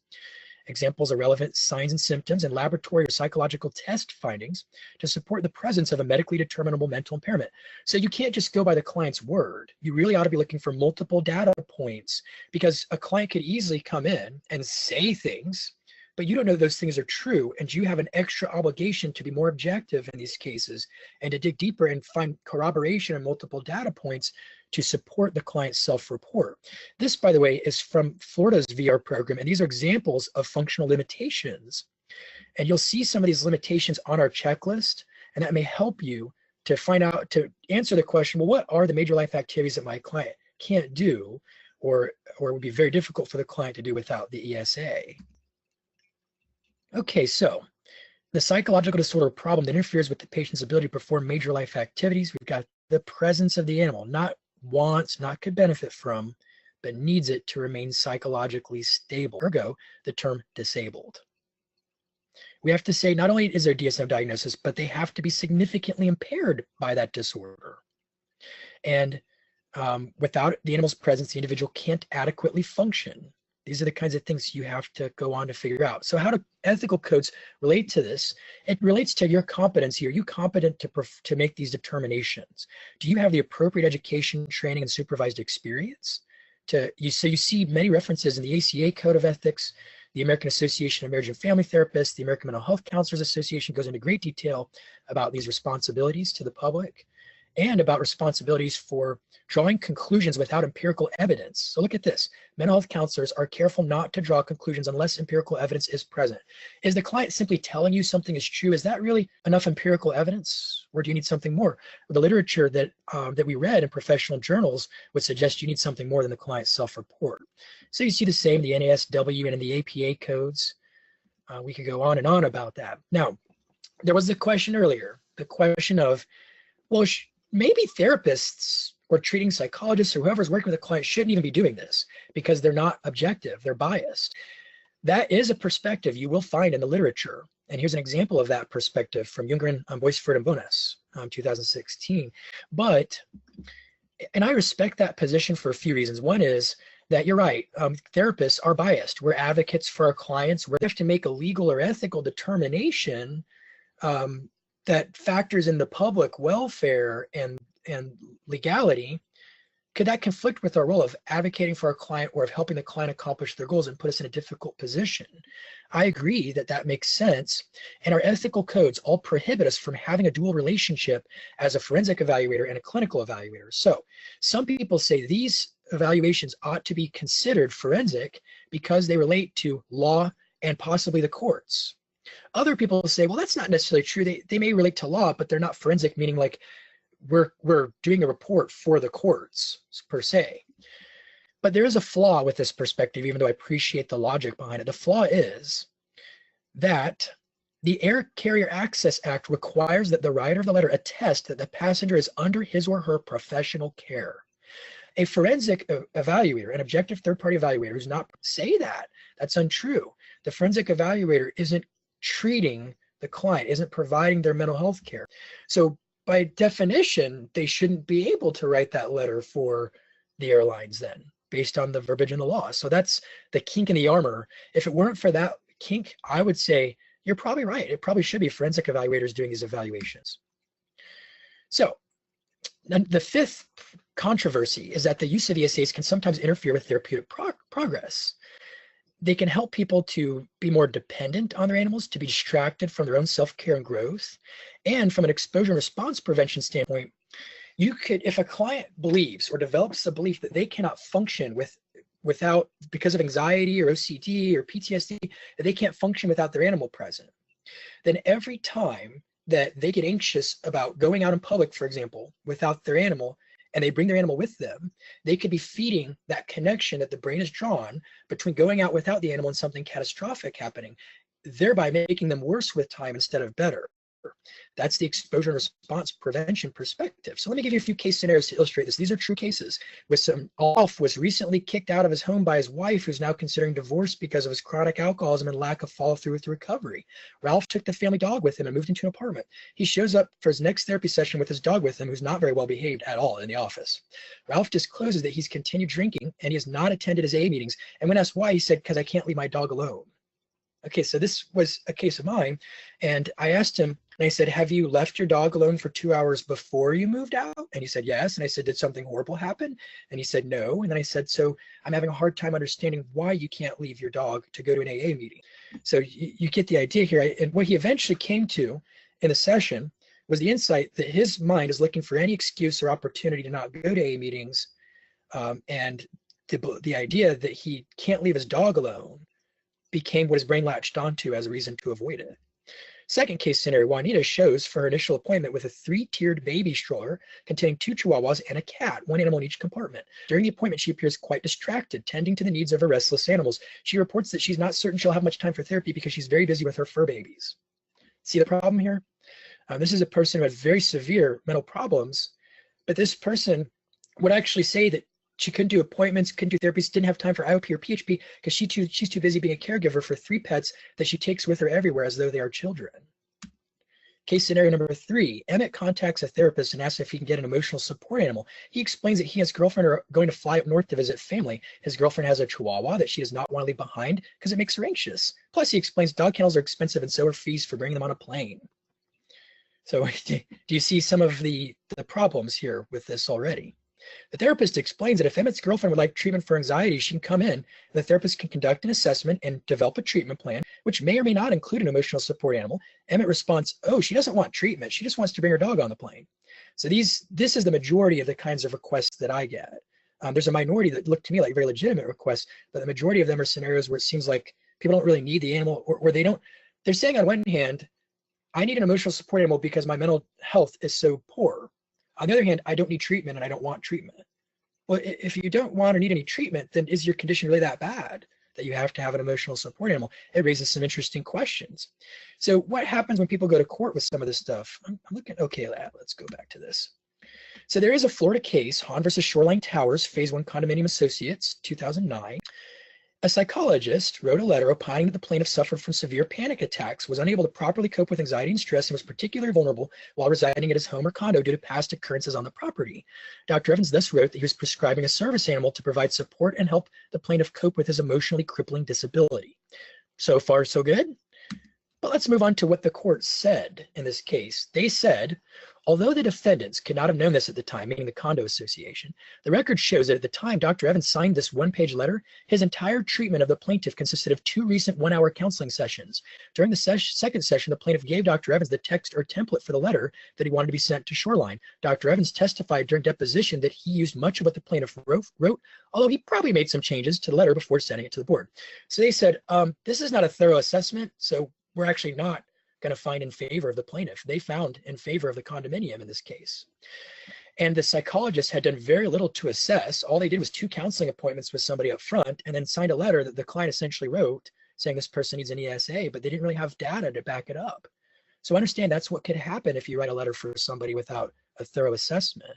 Examples are relevant signs and symptoms and laboratory or psychological test findings to support the presence of a medically determinable mental impairment. So you can't just go by the client's word. You really ought to be looking for multiple data points, because a client could easily come in and say things, but you don't know those things are true, and you have an extra obligation to be more objective in these cases and to dig deeper and find corroboration and multiple data points to support the client's self-report. This, by the way, is from Florida's VR program, and these are examples of functional limitations. And you'll see some of these limitations on our checklist, and that may help you to find out, to answer the question, well, what are the major life activities that my client can't do, or would be very difficult for the client to do without the ESA? Okay, so the psychological disorder problem that interferes with the patient's ability to perform major life activities. We've got the presence of the animal, not wants, not could benefit from, but needs it to remain psychologically stable. Ergo, the term disabled. We have to say not only is there a DSM diagnosis, but they have to be significantly impaired by that disorder. And without the animal's presence, the individual can't adequately function. These are the kinds of things you have to go on to figure out. So how do ethical codes relate to this? It relates to your competency. Are you competent to make these determinations? Do you have the appropriate education, training, and supervised experience? So you see many references in the ACA Code of Ethics, the American Association of Marriage and Family Therapists, the American Mental Health Counselors Association goes into great detail about these responsibilities to the public. and about responsibilities for drawing conclusions without empirical evidence. So look at this. Mental health counselors are careful not to draw conclusions unless empirical evidence is present. Is the client simply telling you something is true? Is that really enough empirical evidence, or do you need something more? The literature that we read in professional journals would suggest you need something more than the client's self-report. So you see the same in the NASW and in the APA codes. We could go on and on about that. Now, there was the question earlier, the question of, well, maybe therapists or treating psychologists or whoever's working with a client shouldn't even be doing this because they're not objective, they're biased. That is a perspective you will find in the literature. And here's an example of that perspective from Jungren, Boisford, and Bonas, 2016. And I respect that position for a few reasons. One is that you're right, therapists are biased. We're advocates for our clients. We have to make a legal or ethical determination that factors in the public welfare and legality. Could that conflict with our role of advocating for our client or of helping the client accomplish their goals and put us in a difficult position? I agree that that makes sense. And our ethical codes all prohibit us from having a dual relationship as a forensic evaluator and a clinical evaluator. So some people say these evaluations ought to be considered forensic because they relate to law and possibly the courts. Other people say, well, that's not necessarily true. They may relate to law, but they're not forensic, meaning like we're doing a report for the courts per se. But there is a flaw with this perspective, even though I appreciate the logic behind it. The flaw is that the Air Carrier Access Act requires that the writer of the letter attest that the passenger is under his or her professional care. A forensic evaluator, an objective third-party evaluator who's not say that, that's untrue. The forensic evaluator isn't treating the client, isn't providing their mental health care. So by definition, they shouldn't be able to write that letter for the airlines then, based on the verbiage in the law. So that's the kink in the armor. If it weren't for that kink, I would say you're probably right. It probably should be forensic evaluators doing these evaluations. So the fifth controversy is that the use of ESAs can sometimes interfere with therapeutic progress. They can help people to be more dependent on their animals, to be distracted from their own self-care and growth. And from an exposure and response prevention standpoint, you could, if a client believes or develops a belief that they cannot function without, because of anxiety or OCD or PTSD, that they can't function without their animal present, then every time that they get anxious about going out in public, for example, without their animal, and they bring their animal with them, they could be feeding that connection that the brain has drawn between going out without the animal and something catastrophic happening, thereby making them worse with time instead of better. That's the exposure and response prevention perspective. So let me give you a few case scenarios to illustrate this. These are true cases. Alf was recently kicked out of his home by his wife, who's now considering divorce because of his chronic alcoholism and lack of follow through with recovery. Ralph took the family dog with him and moved into an apartment. He shows up for his next therapy session with his dog with him, who's not very well behaved at all in the office. Ralph discloses that he's continued drinking and he has not attended his AA meetings. And when asked why, he said, because I can't leave my dog alone. Okay, so this was a case of mine. And I asked him, and I said, have you left your dog alone for 2 hours before you moved out? And he said, yes. And I said, did something horrible happen? And he said, no. And then I said, so I'm having a hard time understanding why you can't leave your dog to go to an AA meeting. So you get the idea here. And what he eventually came to in the session was the insight that his mind is looking for any excuse or opportunity to not go to AA meetings. And the idea that he can't leave his dog alone became what his brain latched onto as a reason to avoid it. Second case scenario, Juanita shows for her initial appointment with a 3-tiered baby stroller containing 2 chihuahuas and a cat, 1 animal in each compartment. During the appointment, she appears quite distracted, tending to the needs of her restless animals. She reports that she's not certain she'll have much time for therapy because she's very busy with her fur babies. See the problem here? This is a person who had very severe mental problems, but this person would actually say that she couldn't do appointments, couldn't do therapies, didn't have time for IOP or PHP because she's too busy being a caregiver for 3 pets that she takes with her everywhere as though they are children. Case scenario number 3, Emmett contacts a therapist and asks if he can get an emotional support animal. He explains that he and his girlfriend are going to fly up north to visit family. His girlfriend has a chihuahua that she does not want to leave behind because it makes her anxious. Plus, he explains dog kennels are expensive and so are fees for bringing them on a plane. So do you see some of the problems here with this already? The therapist explains that if Emmett's girlfriend would like treatment for anxiety, she can come in, and the therapist can conduct an assessment and develop a treatment plan, which may or may not include an emotional support animal. Emmett responds, oh, she doesn't want treatment. She just wants to bring her dog on the plane. So this is the majority of the kinds of requests that I get. There's a minority that look to me like very legitimate requests, but the majority of them are scenarios where it seems like people don't really need the animal, or they're saying on one hand, I need an emotional support animal because my mental health is so poor. On the other hand, I don't need treatment and I don't want treatment. Well, if you don't want or need any treatment, then is your condition really that bad that you have to have an emotional support animal? It raises some interesting questions. So what happens when people go to court with some of this stuff? I'm looking, okay, let's go back to this. So there is a Florida case, Hahn versus Shoreline Towers, Phase 1 Condominium Associates, 2009. A psychologist wrote a letter opining that the plaintiff suffered from severe panic attacks, was unable to properly cope with anxiety and stress, and was particularly vulnerable while residing at his home or condo due to past occurrences on the property. Dr. Evans thus wrote that he was prescribing a service animal to provide support and help the plaintiff cope with his emotionally crippling disability. So far, so good. But let's move on to what the court said in this case. They said, although the defendants could not have known this at the time, meaning the condo association, the record shows that at the time Dr. Evans signed this one-page letter, his entire treatment of the plaintiff consisted of 2 recent 1-hour counseling sessions. During the second session, the plaintiff gave Dr. Evans the text or template for the letter that he wanted to be sent to Shoreline. Dr. Evans testified during deposition that he used much of what the plaintiff wrote, although he probably made some changes to the letter before sending it to the board. So they said, this is not a thorough assessment, so we're actually not going to find in favor of the plaintiff. They found in favor of the condominium in this case. And the psychologist had done very little to assess. All they did was 2 counseling appointments with somebody up front and then signed a letter that the client essentially wrote saying this person needs an ESA, but they didn't really have data to back it up. So understand that's what could happen if you write a letter for somebody without a thorough assessment.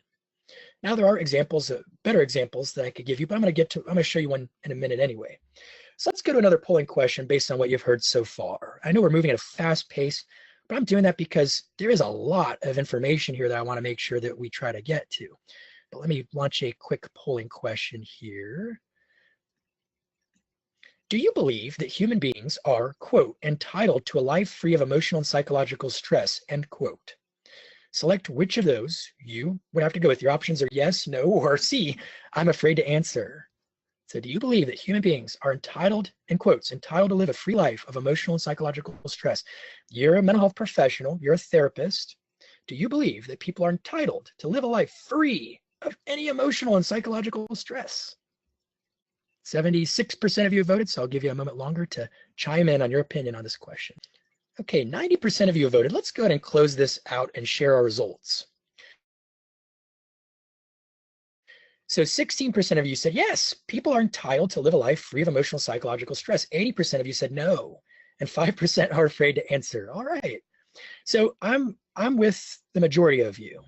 Now there are examples, better examples that I could give you, but I'm going to show you one in a minute anyway. So let's go to another polling question based on what you've heard so far. I know we're moving at a fast pace, but I'm doing that because there is a lot of information here that I want to make sure that we try to get to. But let me launch a quick polling question here. Do you believe that human beings are, quote, entitled to a life free of emotional and psychological stress, end quote? Select which of those you would have to go with. Your options are yes, no, or C, I'm afraid to answer. So do you believe that human beings are entitled, in quotes, entitled to live a free life of emotional and psychological stress? You're a mental health professional, you're a therapist. Do you believe that people are entitled to live a life free of any emotional and psychological stress? 76% of you voted, so I'll give you a moment longer to chime in on your opinion on this question. Okay, 90% of you voted. Let's go ahead and close this out and share our results. So 16% of you said, yes, people are entitled to live a life free of emotional, psychological stress. 80% of you said no, and 5% are afraid to answer. All right. So I'm with the majority of you.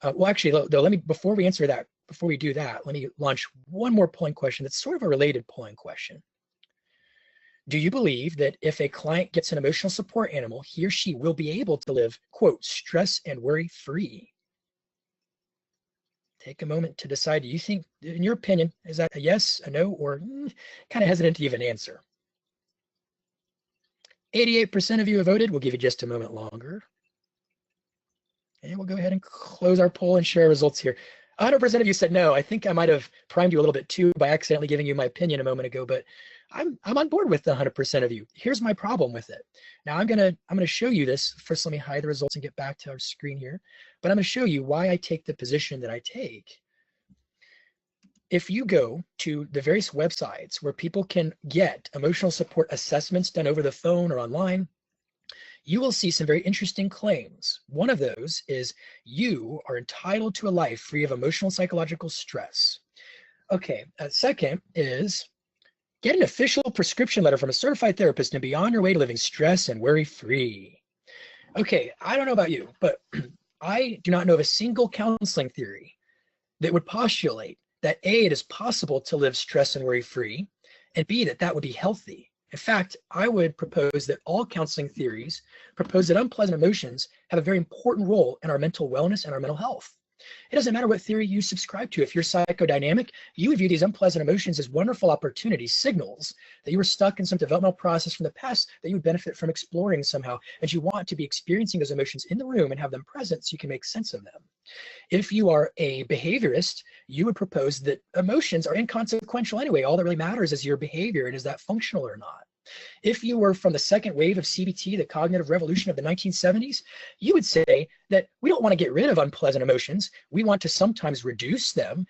Well, actually, though, before we do that, let me launch one more polling question that's sort of a related polling question. Do you believe that if a client gets an emotional support animal, he or she will be able to live, quote, stress and worry free? Take a moment to decide, do you think, in your opinion, is that a yes, a no, or kind of hesitant to give an answer? 88% of you have voted. We'll give you just a moment longer. And we'll go ahead and close our poll and share results here. 100% of you said no. I think I might have primed you a little bit too by accidentally giving you my opinion a moment ago, but I'm on board with the 100% of you. Here's my problem with it. Now I'm gonna show you this. First, let me hide the results and get back to our screen here. But I'm gonna show you why I take the position that I take. If you go to the various websites where people can get emotional support assessments done over the phone or online, you will see some very interesting claims. One of those is you are entitled to a life free of emotional and psychological stress. Okay, second is get an official prescription letter from a certified therapist and be on your way to living stress and worry free. Okay, I don't know about you, but I do not know of a single counseling theory that would postulate that A, it is possible to live stress and worry free, and B, that would be healthy. In fact, I would propose that all counseling theories propose that unpleasant emotions have a very important role in our mental wellness and our mental health. It doesn't matter what theory you subscribe to. If you're psychodynamic, you would view these unpleasant emotions as wonderful opportunities, signals that you were stuck in some developmental process from the past that you would benefit from exploring somehow. And you want to be experiencing those emotions in the room and have them present so you can make sense of them. If you are a behaviorist, you would propose that emotions are inconsequential anyway. All that really matters is your behavior and is that functional or not. If you were from the second wave of CBT, the cognitive revolution of the 1970s, you would say that we don't want to get rid of unpleasant emotions. We want to sometimes reduce them,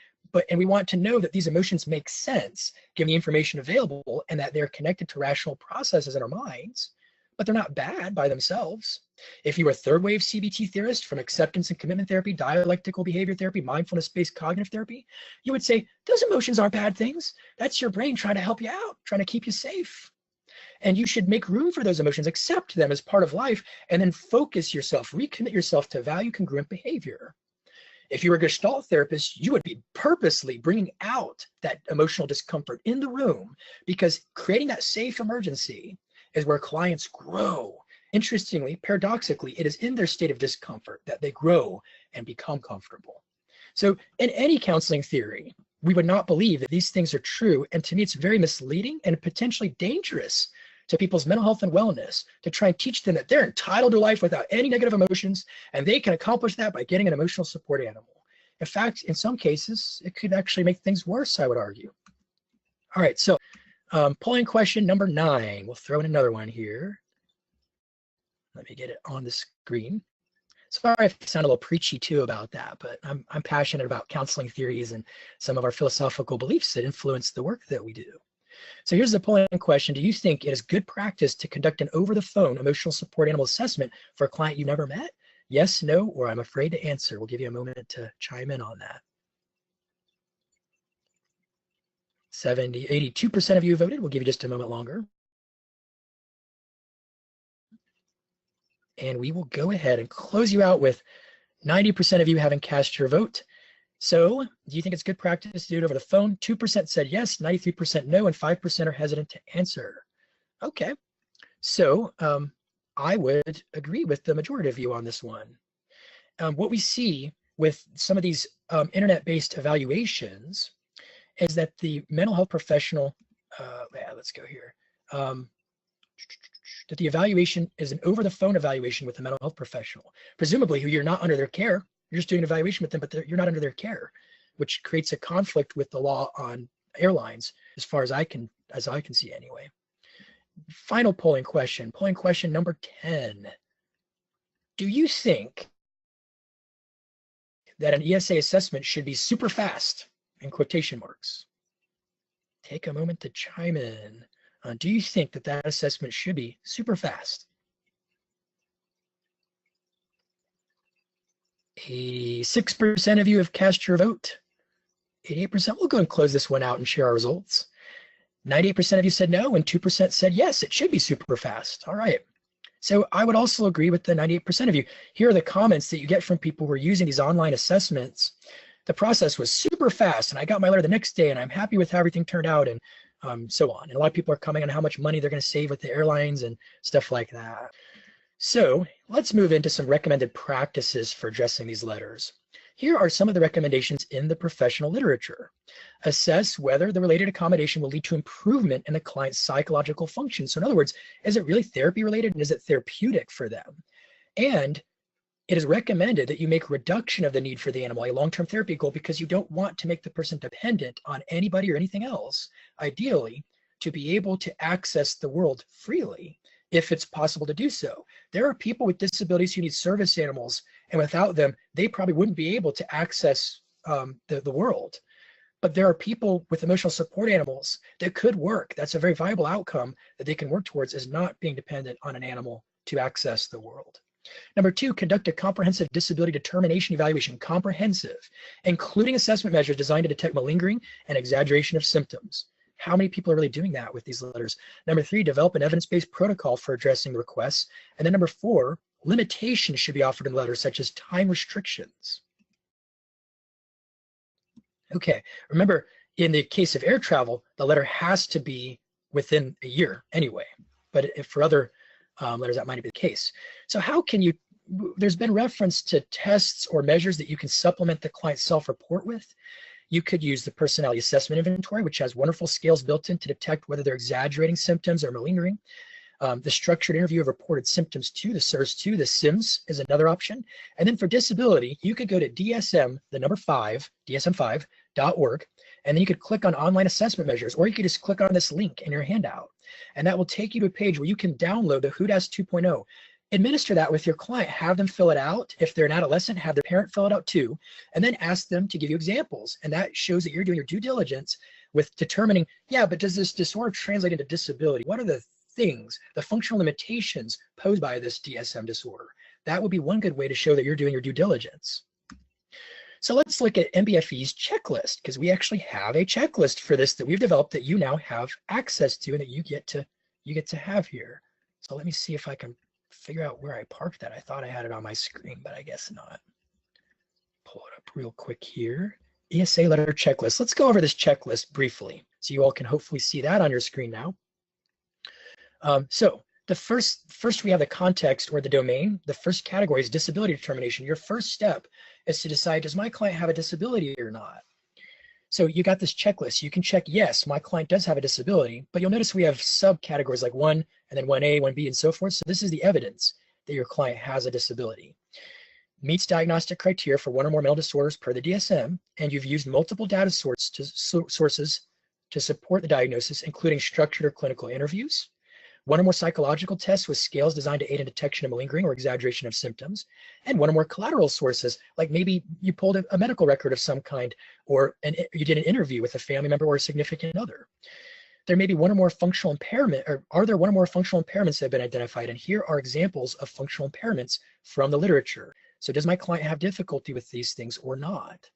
and we want to know that these emotions make sense given the information available and that they're connected to rational processes in our minds, but they're not bad by themselves. If you were a third wave CBT theorist from acceptance and commitment therapy, dialectical behavior therapy, mindfulness-based cognitive therapy, you would say those emotions aren't bad things. That's your brain trying to help you out, trying to keep you safe. And you should make room for those emotions, accept them as part of life, and then focus yourself, recommit yourself to value congruent behavior. If you were a Gestalt therapist, you would be purposely bringing out that emotional discomfort in the room, because creating that safe emergency is where clients grow. Interestingly, paradoxically, it is in their state of discomfort that they grow and become comfortable. So in any counseling theory, we would not believe that these things are true. And to me, it's very misleading and potentially dangerous to people's mental health and wellness to try and teach them that they're entitled to life without any negative emotions, and they can accomplish that by getting an emotional support animal. In fact, in some cases, it could actually make things worse, I would argue. All right, so polling question number 9. We'll throw in another one here. Let me get it on the screen. Sorry if I sound a little preachy too about that, but I'm passionate about counseling theories and some of our philosophical beliefs that influence the work that we do. So here's the polling question. Do you think it is good practice to conduct an over-the-phone emotional support animal assessment for a client you never met? Yes, no, or I'm afraid to answer. We'll give you a moment to chime in on that. 82% of you voted. We'll give you just a moment longer. And we will go ahead and close you out with 90% of you having cast your vote. So do you think it's good practice to do it over the phone? 2% said yes, 93% no, and 5% are hesitant to answer. Okay, so I would agree with the majority of you on this one. What we see with some of these internet-based evaluations is that the mental health professional, let's go here, that the evaluation is an over-the-phone evaluation with a mental health professional, presumably who you're not under their care. You're just doing an evaluation with them, but you're not under their care, which creates a conflict with the law on airlines, as far as I can see anyway. Final polling question number 10. Do you think that an ESA assessment should be super fast, in quotation marks? Take a moment to chime in. Do you think that that assessment should be super fast? 86% of you have cast your vote. 88%, we'll go and close this one out and share our results. 98% of you said no, and 2% said yes, it should be super fast. All right. So I would also agree with the 98% of you. Here are the comments that you get from people who are using these online assessments. The process was super fast, and I got my letter the next day, and I'm happy with how everything turned out, and so on. And a lot of people are coming on how much money they're going to save with the airlines and stuff like that. So let's move into some recommended practices for addressing these letters. Here are some of the recommendations in the professional literature. Assess whether the related accommodation will lead to improvement in the client's psychological function. So in other words, is it really therapy related, and is it therapeutic for them? And it is recommended that you make reduction of the need for the animal a long-term therapy goal, because you don't want to make the person dependent on anybody or anything else, ideally, to be able to access the world freely, if it's possible to do so. There are people with disabilities who need service animals, and without them, they probably wouldn't be able to access the world. But there are people with emotional support animals that could work. That's a very viable outcome that they can work towards, is not being dependent on an animal to access the world. Number 2, conduct a comprehensive disability determination evaluation, comprehensive, including assessment measures designed to detect malingering and exaggeration of symptoms. How many people are really doing that with these letters? Number 3, develop an evidence-based protocol for addressing the requests. And then number 4, limitations should be offered in letters, such as time restrictions. Okay, remember, in the case of air travel, the letter has to be within a year anyway, but if for other letters, that might be the case. So how can you there's been reference to tests or measures that you can supplement the client's self-report with. You could use the personality assessment inventory, which has wonderful scales built in to detect whether they're exaggerating symptoms or malingering. The structured interview of reported symptoms to the SIRS-2, the SIMS is another option. And then for disability, you could go to DSM, the number 5, dsm5.org, and then you could click on online assessment measures, or you could just click on this link in your handout. And that will take you to a page where you can download the HUDAS 2.0. Administer that with your client, have them fill it out. If they're an adolescent, have their parent fill it out too, and then ask them to give you examples. And that shows that you're doing your due diligence with determining, yeah, but does this disorder translate into disability? What are the things, the functional limitations posed by this DSM disorder? That would be one good way to show that you're doing your due diligence. So let's look at MBFE's checklist, because we actually have a checklist for this that we've developed that you now have access to and that you get to have here. So let me see if I can figure out where I parked that. I thought I had it on my screen, but I guess not. Pull it up real quick here. ESA letter checklist. Let's go over this checklist briefly so you all can hopefully see that on your screen now. So the first we have the context or the domain. The first category is disability determination. Your first step is to decide, does my client have a disability or not? So you got this checklist. You can check, yes, my client does have a disability, but you'll notice we have subcategories like 1 and then 1A, 1B, and so forth. So this is the evidence that your client has a disability. Meets diagnostic criteria for one or more mental disorders per the DSM, and you've used multiple data sources to support the diagnosis, including structured or clinical interviews, one or more psychological tests with scales designed to aid in detection of malingering or exaggeration of symptoms, and one or more collateral sources, like maybe you pulled a medical record of some kind, or you did an interview with a family member or a significant other. There may be one or more functional impairment, or are there one or more functional impairments that have been identified? And here are examples of functional impairments from the literature. So does my client have difficulty with these things or not?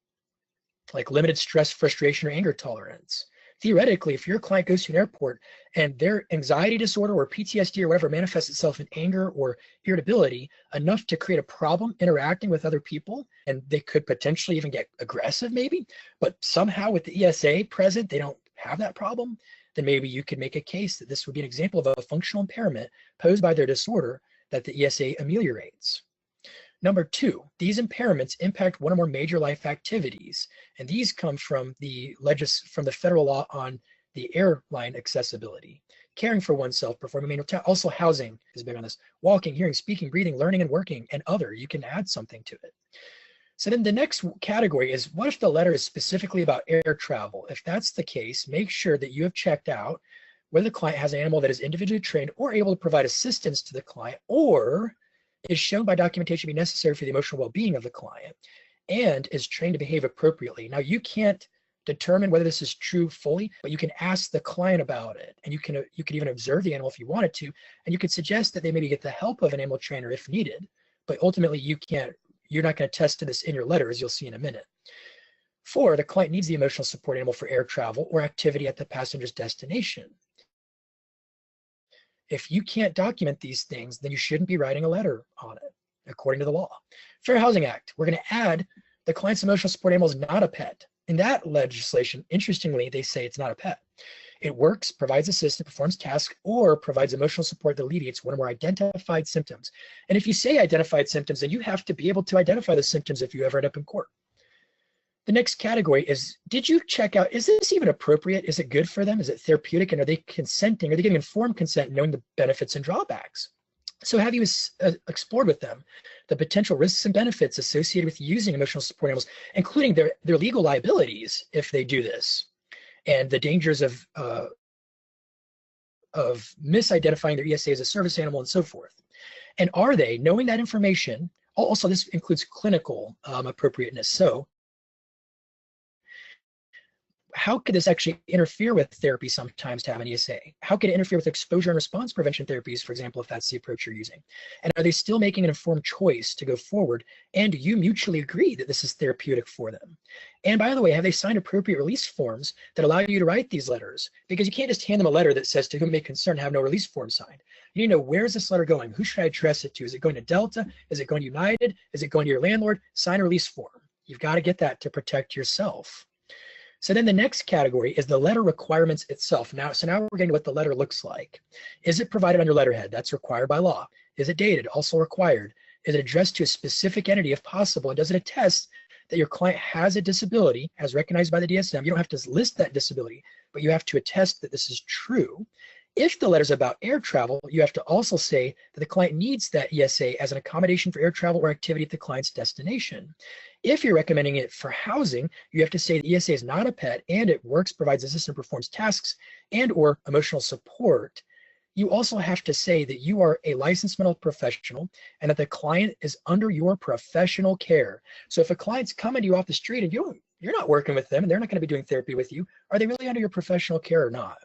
Like limited stress, frustration, or anger tolerance. Theoretically, if your client goes to an airport and their anxiety disorder or PTSD or whatever manifests itself in anger or irritability enough to create a problem interacting with other people, and they could potentially even get aggressive maybe, but somehow with the ESA present, they don't have that problem, then maybe you could make a case that this would be an example of a functional impairment posed by their disorder that the ESA ameliorates. Number 2, these impairments impact one or more major life activities, and these come from the federal law on the airline accessibility, caring for oneself, performing manual tasks. Also housing is big on this. Walking, hearing, speaking, breathing, learning, and working, and other. You can add something to it. So then the next category is, what if the letter is specifically about air travel? If that's the case, make sure that you have checked out whether the client has an animal that is individually trained or able to provide assistance to the client, or is shown by documentation to be necessary for the emotional well-being of the client, and is trained to behave appropriately. Now, you can't determine whether this is true fully, but you can ask the client about it, and you could even observe the animal if you wanted to, and you could suggest that they maybe get the help of an animal trainer if needed, but ultimately you're not going to test to this in your letter, as you'll see in a minute. 4, the client needs the emotional support animal for air travel or activity at the passenger's destination. If you can't document these things, then you shouldn't be writing a letter on it, according to the law. Fair Housing Act, we're going to add the client's emotional support animal is not a pet. In that legislation, interestingly, they say it's not a pet. It works, provides assistance, performs tasks, or provides emotional support that alleviates one or more identified symptoms. And if you say identified symptoms, then you have to be able to identify the symptoms if you ever end up in court. The next category is, did you check out, is this even appropriate? Is it good for them? Is it therapeutic? And are they consenting? Are they getting informed consent, knowing the benefits and drawbacks? So have you explored with them the potential risks and benefits associated with using emotional support animals, including their legal liabilities if they do this, and the dangers of misidentifying their ESA as a service animal and so forth? And are they, knowing that information, also this includes clinical appropriateness. So how could this actually interfere with therapy sometimes to have an ESA? How could it interfere with exposure and response prevention therapies, for example, if that's the approach you're using? And are they still making an informed choice to go forward? And do you mutually agree that this is therapeutic for them? And by the way, have they signed appropriate release forms that allow you to write these letters? Because you can't just hand them a letter that says, to whom it may concern, have no release form signed. You need to know, where is this letter going? Who should I address it to? Is it going to Delta? Is it going to United? Is it going to your landlord? Sign a release form. You've got to get that to protect yourself. So then the next category is the letter requirements itself. Now we're getting to what the letter looks like. Is it provided on your letterhead? That's required by law. Is it dated? Also required. Is it addressed to a specific entity if possible? And does it attest that your client has a disability as recognized by the DSM? You don't have to list that disability, but you have to attest that this is true. If the letter's about air travel, you have to also say that the client needs that ESA as an accommodation for air travel or activity at the client's destination. If you're recommending it for housing, you have to say the ESA is not a pet and it works, provides assistance, performs tasks, and or emotional support. You also have to say that you are a licensed mental health professional and that the client is under your professional care. So if a client's coming to you off the street and you're not working with them and they're not going to be doing therapy with you, are they really under your professional care or not?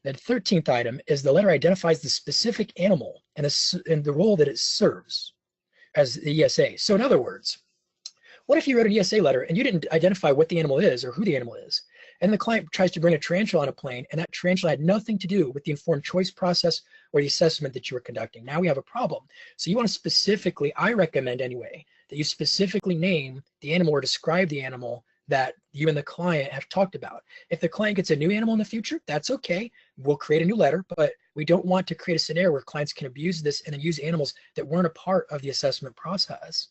The 13th item is the letter identifies the specific animal and the role that it serves as the ESA. So in other words, what if you wrote an ESA letter and you didn't identify what the animal is or who the animal is, and the client tries to bring a tarantula on a plane and that tarantula had nothing to do with the informed choice process or the assessment that you were conducting? Now we have a problem. So you want to specifically, I recommend anyway, that you specifically name the animal or describe the animal that you and the client have talked about. If the client gets a new animal in the future, that's okay. We'll create a new letter, but we don't want to create a scenario where clients can abuse this and then use animals that weren't a part of the assessment process.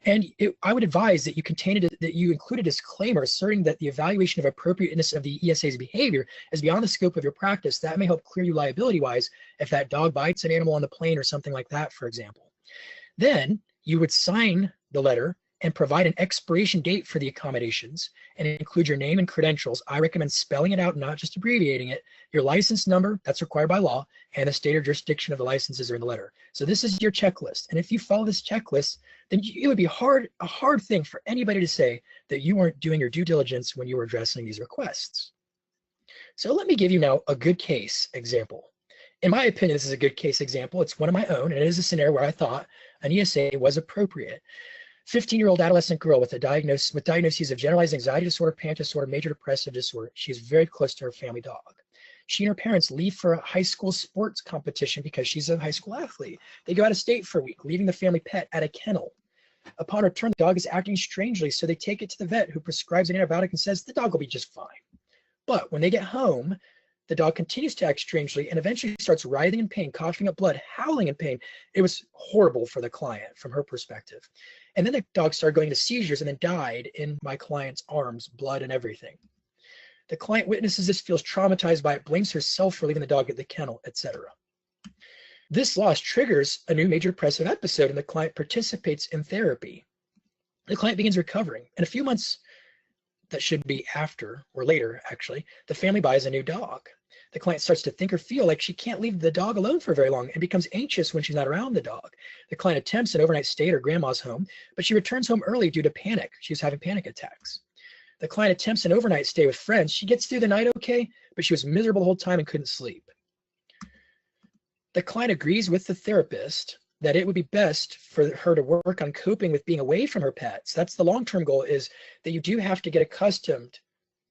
And I would advise that you include a disclaimer asserting that the evaluation of appropriateness of the ESA's behavior is beyond the scope of your practice. That may help clear you liability-wise if that dog bites an animal on the plane or something like that, for example. Then you would sign the letter and provide an expiration date for the accommodations and include your name and credentials. I recommend spelling it out, not just abbreviating it, your license number, that's required by law, and the state or jurisdiction of the licenses are in the letter. So this is your checklist. And if you follow this checklist, then it would be a hard thing for anybody to say that you weren't doing your due diligence when you were addressing these requests. So let me give you now a good case example. In my opinion, this is a good case example. It's one of my own, and it is a scenario where I thought an ESA was appropriate. 15-year-old adolescent girl with diagnoses of generalized anxiety disorder, panic disorder, major depressive disorder. She is very close to her family dog. She and her parents leave for a high school sports competition because she's a high school athlete. They go out of state for a week, leaving the family pet at a kennel. Upon return, the dog is acting strangely, so they take it to the vet, who prescribes an antibiotic and says the dog will be just fine. But when they get home, the dog continues to act strangely and eventually starts writhing in pain, coughing up blood, howling in pain. It was horrible for the client from her perspective. And then the dog started going into seizures and then died in my client's arms, blood and everything. The client witnesses this, feels traumatized by it, blames herself for leaving the dog at the kennel, etc. This loss triggers a new major depressive episode, and the client participates in therapy. The client begins recovering. In a few months, that should be after or later, actually, the family buys a new dog. The client starts to think or feel like she can't leave the dog alone for very long and becomes anxious when she's not around the dog. The client attempts an overnight stay at her grandma's home, but she returns home early due to panic. She was having panic attacks. The client attempts an overnight stay with friends. She gets through the night okay, but she was miserable the whole time and couldn't sleep. The client agrees with the therapist that it would be best for her to work on coping with being away from her pets. That's the long-term goal, is that you do have to get accustomed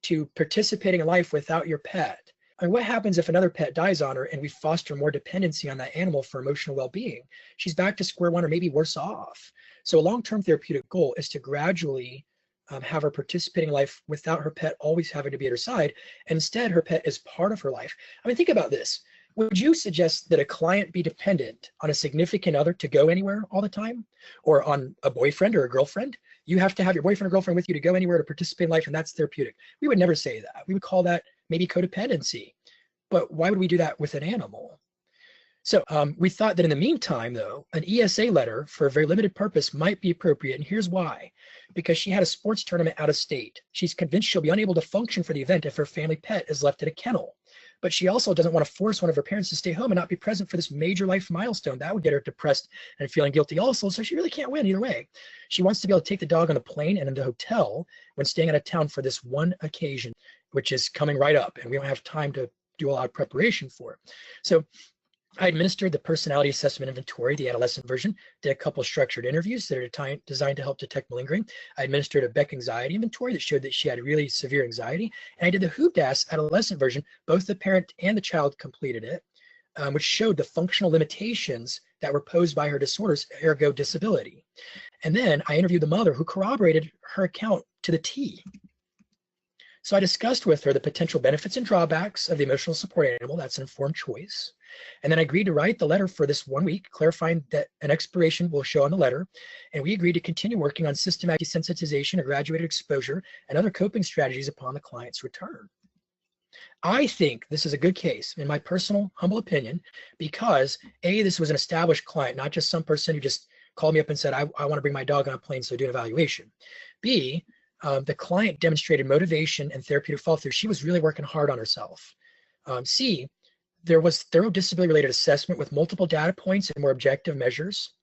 to participating in life without your pet. And what happens if another pet dies on her and we foster more dependency on that animal for emotional well-being? She's back to square one or maybe worse off. So a long-term therapeutic goal is to gradually have her participating in life without her pet always having to be at her side. And instead, her pet is part of her life. I mean, think about this. Would you suggest that a client be dependent on a significant other to go anywhere all the time, or on a boyfriend or a girlfriend? You have to have your boyfriend or girlfriend with you to go anywhere to participate in life, and that's therapeutic. We would never say that. We would call that maybe codependency. But why would we do that with an animal? So we thought that in the meantime, though, an ESA letter for a very limited purpose might be appropriate, and here's why. Because she had a sports tournament out of state. She's convinced she'll be unable to function for the event if her family pet is left at a kennel. But she also doesn't want to force one of her parents to stay home and not be present for this major life milestone. That would get her depressed and feeling guilty also, so she really can't win either way. She wants to be able to take the dog on the plane and in the hotel when staying out of town for this one occasion, which is coming right up, and we don't have time to do a lot of preparation for it. So I administered the personality assessment inventory, the adolescent version, did a couple structured interviews that are designed to help detect malingering. I administered a Beck anxiety inventory that showed that she had really severe anxiety. And I did the HOODAS adolescent version. Both the parent and the child completed it, which showed the functional limitations that were posed by her disorders, ergo disability. And then I interviewed the mother, who corroborated her account to the T. So I discussed with her the potential benefits and drawbacks of the emotional support animal. That's an informed choice. And then I agreed to write the letter for this 1 week, clarifying that an expiration will show on the letter. And we agreed to continue working on systematic desensitization or graduated exposure and other coping strategies upon the client's return. I think this is a good case, in my personal, humble opinion, because A, this was an established client, not just some person who just called me up and said, I want to bring my dog on a plane, so do an evaluation. B, the client demonstrated motivation and therapeutic follow-through. She was really working hard on herself. C, there was thorough disability-related assessment with multiple data points and more objective measures.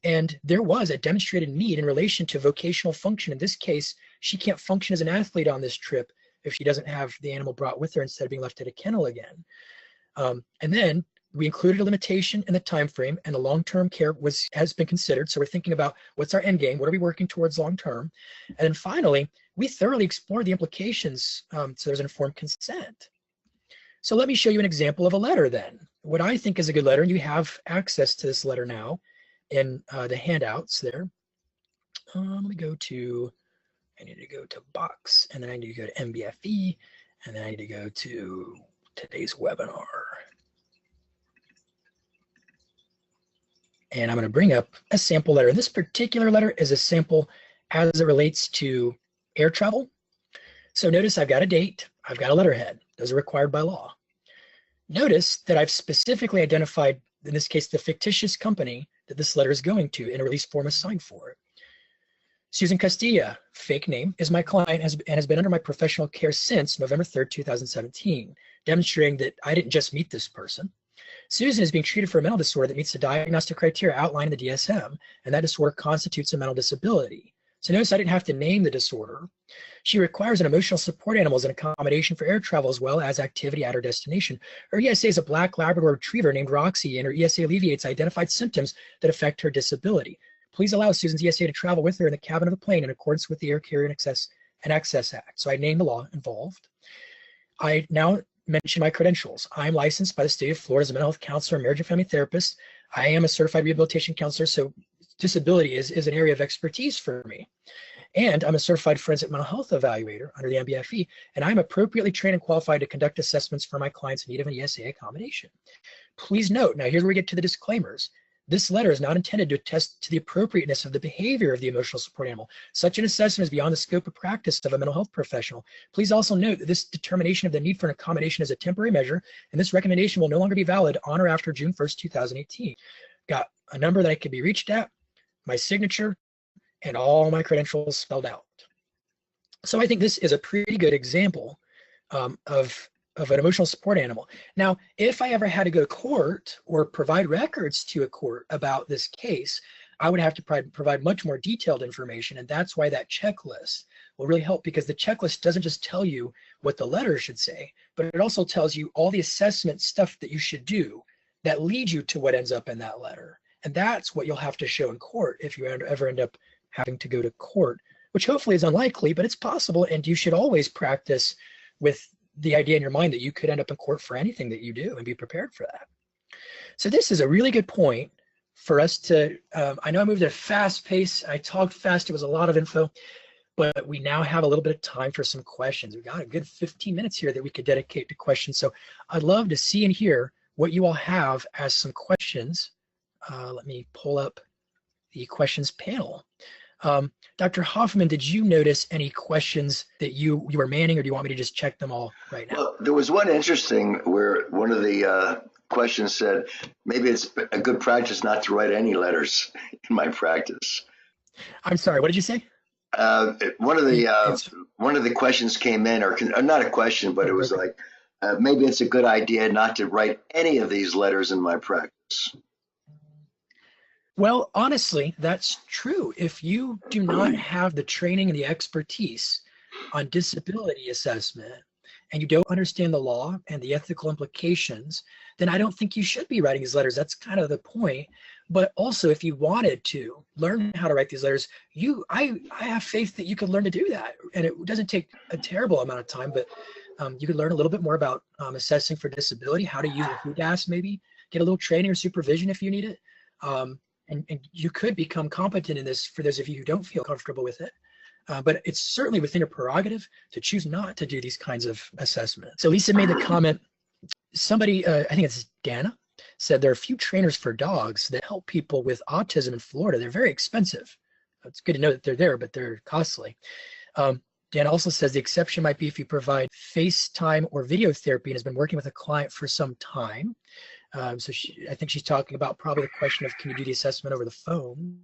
And there was a demonstrated need in relation to vocational function. In this case, she can't function as an athlete on this trip if she doesn't have the animal brought with her instead of being left at a kennel again. And then we included a limitation in the time frame, and the long-term care has been considered. So we're thinking about what's our end game, what are we working towards long-term, and then finally we thoroughly explored the implications. So there's an informed consent. So let me show you an example of a letter then. What I think is a good letter, and you have access to this letter now in the handouts there. Let me go to. I need to go to Box, and then I need to go to MBFE, and then I need to go to today's webinar. And I'm going to bring up a sample letter. This particular letter is a sample as it relates to air travel. So notice I've got a date, I've got a letterhead. Those are required by law. Notice that I've specifically identified, in this case, the fictitious company that this letter is going to, and a release form is signed for it. Susan Castilla, fake name, is my client and has been under my professional care since November 3rd, 2017, demonstrating that I didn't just meet this person. Susan is being treated for a mental disorder that meets the diagnostic criteria outlined in the DSM, and that disorder constitutes a mental disability. So notice I didn't have to name the disorder. She requires an emotional support animal as an accommodation for air travel as well as activity at her destination. Her ESA is a black Labrador retriever named Roxy, and her ESA alleviates identified symptoms that affect her disability. Please allow Susan's ESA to travel with her in the cabin of the plane in accordance with the Air Carrier and Access Act. So I named the law involved. I now mention my credentials. I'm licensed by the state of Florida as a mental health counselor, marriage and family therapist. I am a certified rehabilitation counselor, so disability is an area of expertise for me. And I'm a certified forensic mental health evaluator under the MBFE, and I'm appropriately trained and qualified to conduct assessments for my clients in need of an ESA accommodation. Please note, now here's where we get to the disclaimers. This letter is not intended to attest to the appropriateness of the behavior of the emotional support animal. Such an assessment is beyond the scope of practice of a mental health professional. Please also note that this determination of the need for an accommodation is a temporary measure, and this recommendation will no longer be valid on or after June 1st, 2018. Got a number that I can be reached at, my signature, and all my credentials spelled out. So I think this is a pretty good example of an emotional support animal. Now, if I ever had to go to court or provide records to a court about this case, I would have to provide much more detailed information, and that's why that checklist will really help, because the checklist doesn't just tell you what the letter should say, but it also tells you all the assessment stuff that you should do that leads you to what ends up in that letter. And that's what you'll have to show in court if you ever end up having to go to court, which hopefully is unlikely, but it's possible, and you should always practice with the idea in your mind that you could end up in court for anything that you do and be prepared for that. So this is a really good point for us to, I know I moved at a fast pace, I talked fast, it was a lot of info, but we now have a little bit of time for some questions. We've got a good 15 minutes here that we could dedicate to questions. So I'd love to see and hear what you all have as some questions. Let me pull up the questions panel. Dr. Hoffman, did you notice any questions that you were manning, or do you want me to just check them all right now? Well, there was one interesting where one of the questions said, maybe it's a good practice not to write any letters in my practice. I'm sorry, what did you say? One of the questions came in, or not a question, but it was like, maybe it's a good idea not to write any of these letters in my practice. Well, honestly, that's true. If you do not have the training and the expertise on disability assessment, and you don't understand the law and the ethical implications, then I don't think you should be writing these letters. That's kind of the point. But also, if you wanted to learn how to write these letters, I have faith that you could learn to do that. And it doesn't take a terrible amount of time, but you could learn a little bit more about assessing for disability, how to use a HUDAS maybe, get a little training or supervision if you need it. And you could become competent in this for those of you who don't feel comfortable with it. but it's certainly within your prerogative to choose not to do these kinds of assessments. So Lisa made the comment, somebody, I think it's Dana, said there are a few trainers for dogs that help people with autism in Florida. They're very expensive. It's good to know that they're there, but they're costly. Dan also says the exception might be if you provide FaceTime or video therapy and has been working with a client for some time. So I think she's talking about probably the question of, can you do the assessment over the phone?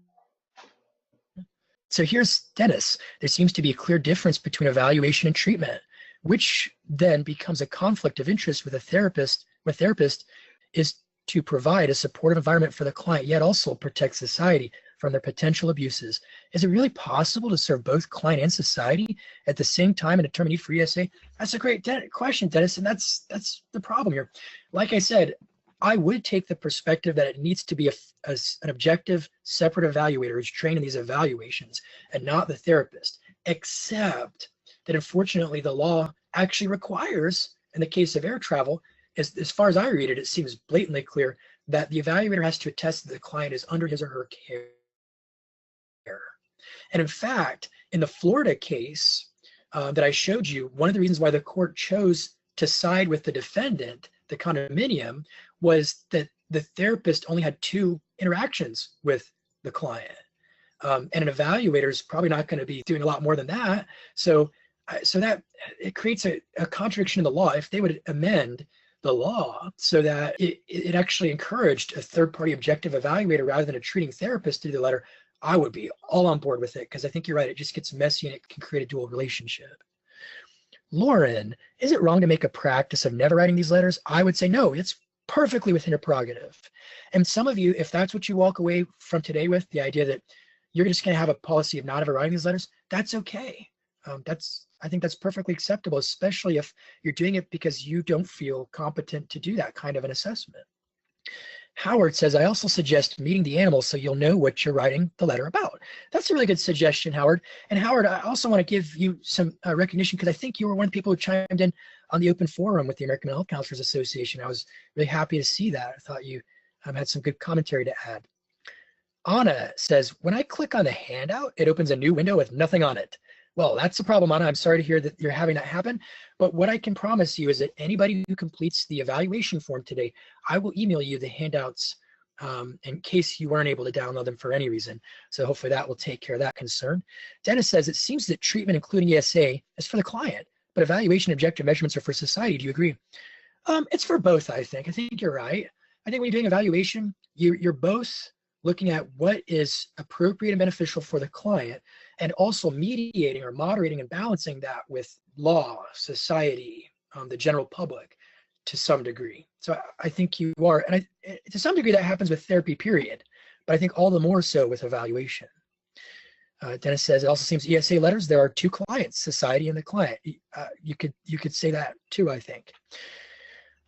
So here's Dennis. There seems to be a clear difference between evaluation and treatment, which then becomes a conflict of interest with a therapist. When therapist is to provide a supportive environment for the client, yet also protect society from their potential abuses. Is it really possible to serve both client and society at the same time and determine need for ESA? That's a great question, Dennis, and that's the problem here. Like I said, I would take the perspective that it needs to be an objective, separate evaluator who's trained in these evaluations and not the therapist, except that unfortunately the law actually requires, in the case of air travel, as far as I read it, it seems blatantly clear that the evaluator has to attest that the client is under his or her care. And in fact, in the Florida case that I showed you, one of the reasons why the court chose to side with the defendant, the condominium, was that the therapist only had 2 interactions with the client. And an evaluator is probably not going to be doing a lot more than that. So that it creates a contradiction in the law. If they would amend the law so that it actually encouraged a third-party objective evaluator rather than a treating therapist to do the letter, I would be all on board with it, because I think you're right. It just gets messy and it can create a dual relationship. Lauren, is it wrong to make a practice of never writing these letters? I would say no, it's perfectly within your prerogative. And some of you, if that's what you walk away from today with, the idea that you're just going to have a policy of not ever writing these letters, that's okay. I think that's perfectly acceptable, especially if you're doing it because you don't feel competent to do that kind of an assessment. Howard says, I also suggest meeting the animal so you'll know what you're writing the letter about. That's a really good suggestion, Howard. And Howard, I also want to give you some recognition, because I think you were one of the people who chimed in on the open forum with the American Mental Health Counselors Association. I was really happy to see that. I thought you had some good commentary to add. Anna says, when I click on the handout, it opens a new window with nothing on it. Well, that's the problem, Anna. I'm sorry to hear that you're having that happen. But what I can promise you is that anybody who completes the evaluation form today, I will email you the handouts in case you weren't able to download them for any reason. So hopefully that will take care of that concern. Dennis says, it seems that treatment, including ESA, is for the client, but evaluation objective measurements are for society. Do you agree? It's for both, I think. I think you're right. I think when you're doing evaluation, you're both looking at what is appropriate and beneficial for the client, and also mediating or moderating and balancing that with law, society, the general public to some degree. So I think you are, and to some degree that happens with therapy, period, but I think all the more so with evaluation. Dennis says, it also seems ESA letters, there are 2 clients, society and the client. You could say that too, I think.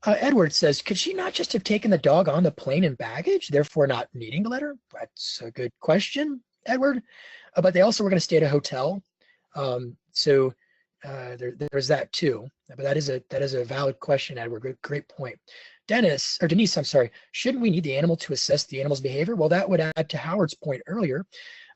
Edward says, could she not just have taken the dog on the plane and baggage, therefore not needing the letter? That's a good question, Edward. But they also were going to stay at a hotel. So there's that too. But that is a valid question, Edward. Great point. Denise, I'm sorry. Shouldn't we need the animal to assess the animal's behavior? Well, that would add to Howard's point earlier.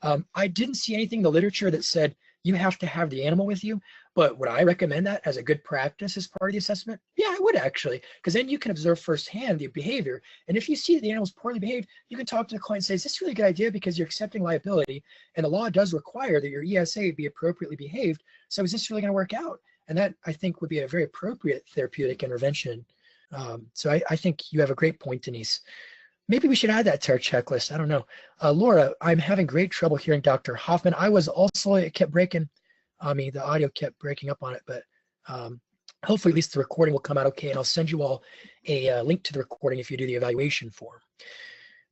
I didn't see anything in the literature that said you have to have the animal with you, but would I recommend that as a good practice as part of the assessment? Yeah, I would actually, because then you can observe firsthand the behavior. And if you see that the animal's poorly behaved, you can talk to the client and say, is this really a good idea? Because you're accepting liability, and the law does require that your ESA be appropriately behaved. So is this really going to work out? And that, I think, would be a very appropriate therapeutic intervention. So I think you have a great point, Denise. Maybe we should add that to our checklist. I don't know. Laura, I'm having great trouble hearing Dr. Hoffman. I was also, it kept breaking on me. The audio kept breaking up on it, but hopefully at least the recording will come out okay. And I'll send you all a link to the recording if you do the evaluation form.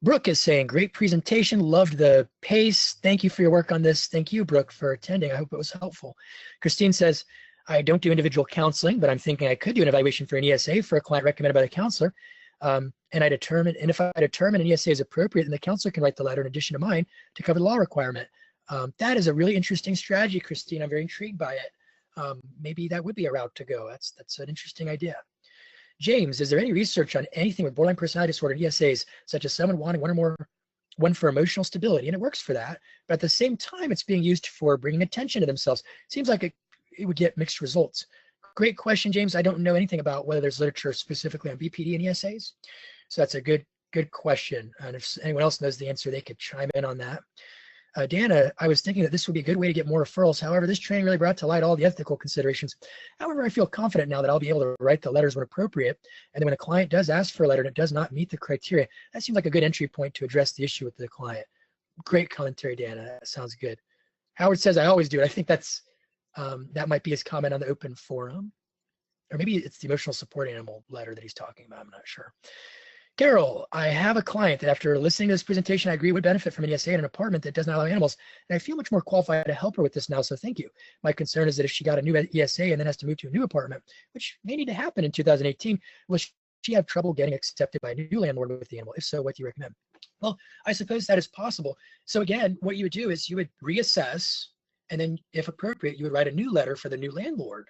Brooke is saying, great presentation. Loved the pace. Thank you for your work on this. Thank you, Brooke, for attending. I hope it was helpful. Christine says, I don't do individual counseling, but I'm thinking I could do an evaluation for an ESA for a client recommended by the counselor. And if I determine an ESA is appropriate, then the counselor can write the letter in addition to mine to cover the law requirement. That is a really interesting strategy, Christine. I'm very intrigued by it. Maybe that would be a route to go. That's an interesting idea. James, is there any research on anything with borderline personality disorder ESAs, such as someone wanting one or more one for emotional stability, and it works for that. But at the same time, it's being used for bringing attention to themselves. Seems like it would get mixed results. Great question, James. I don't know anything about whether there's literature specifically on BPD and ESAs. So that's a good question. And if anyone else knows the answer, they could chime in on that. Dana, I was thinking that this would be a good way to get more referrals. However, this training really brought to light all the ethical considerations. However, I feel confident now that I'll be able to write the letters when appropriate. And then when a client does ask for a letter and it does not meet the criteria, that seems like a good entry point to address the issue with the client. Great commentary, Dana. That sounds good. Howard says, I always do it. I think that's that might be his comment on the open forum. Or maybe it's the emotional support animal letter that he's talking about. I'm not sure. Carol, I have a client that after listening to this presentation, I agree would benefit from an ESA in an apartment that does not allow animals, and I feel much more qualified to help her with this now, so thank you. My concern is that if she got a new ESA and then has to move to a new apartment, which may need to happen in 2018, will she have trouble getting accepted by a new landlord with the animal? If so, what do you recommend? Well, I suppose that is possible. So again, what you would do is you would reassess, and then if appropriate, you would write a new letter for the new landlord.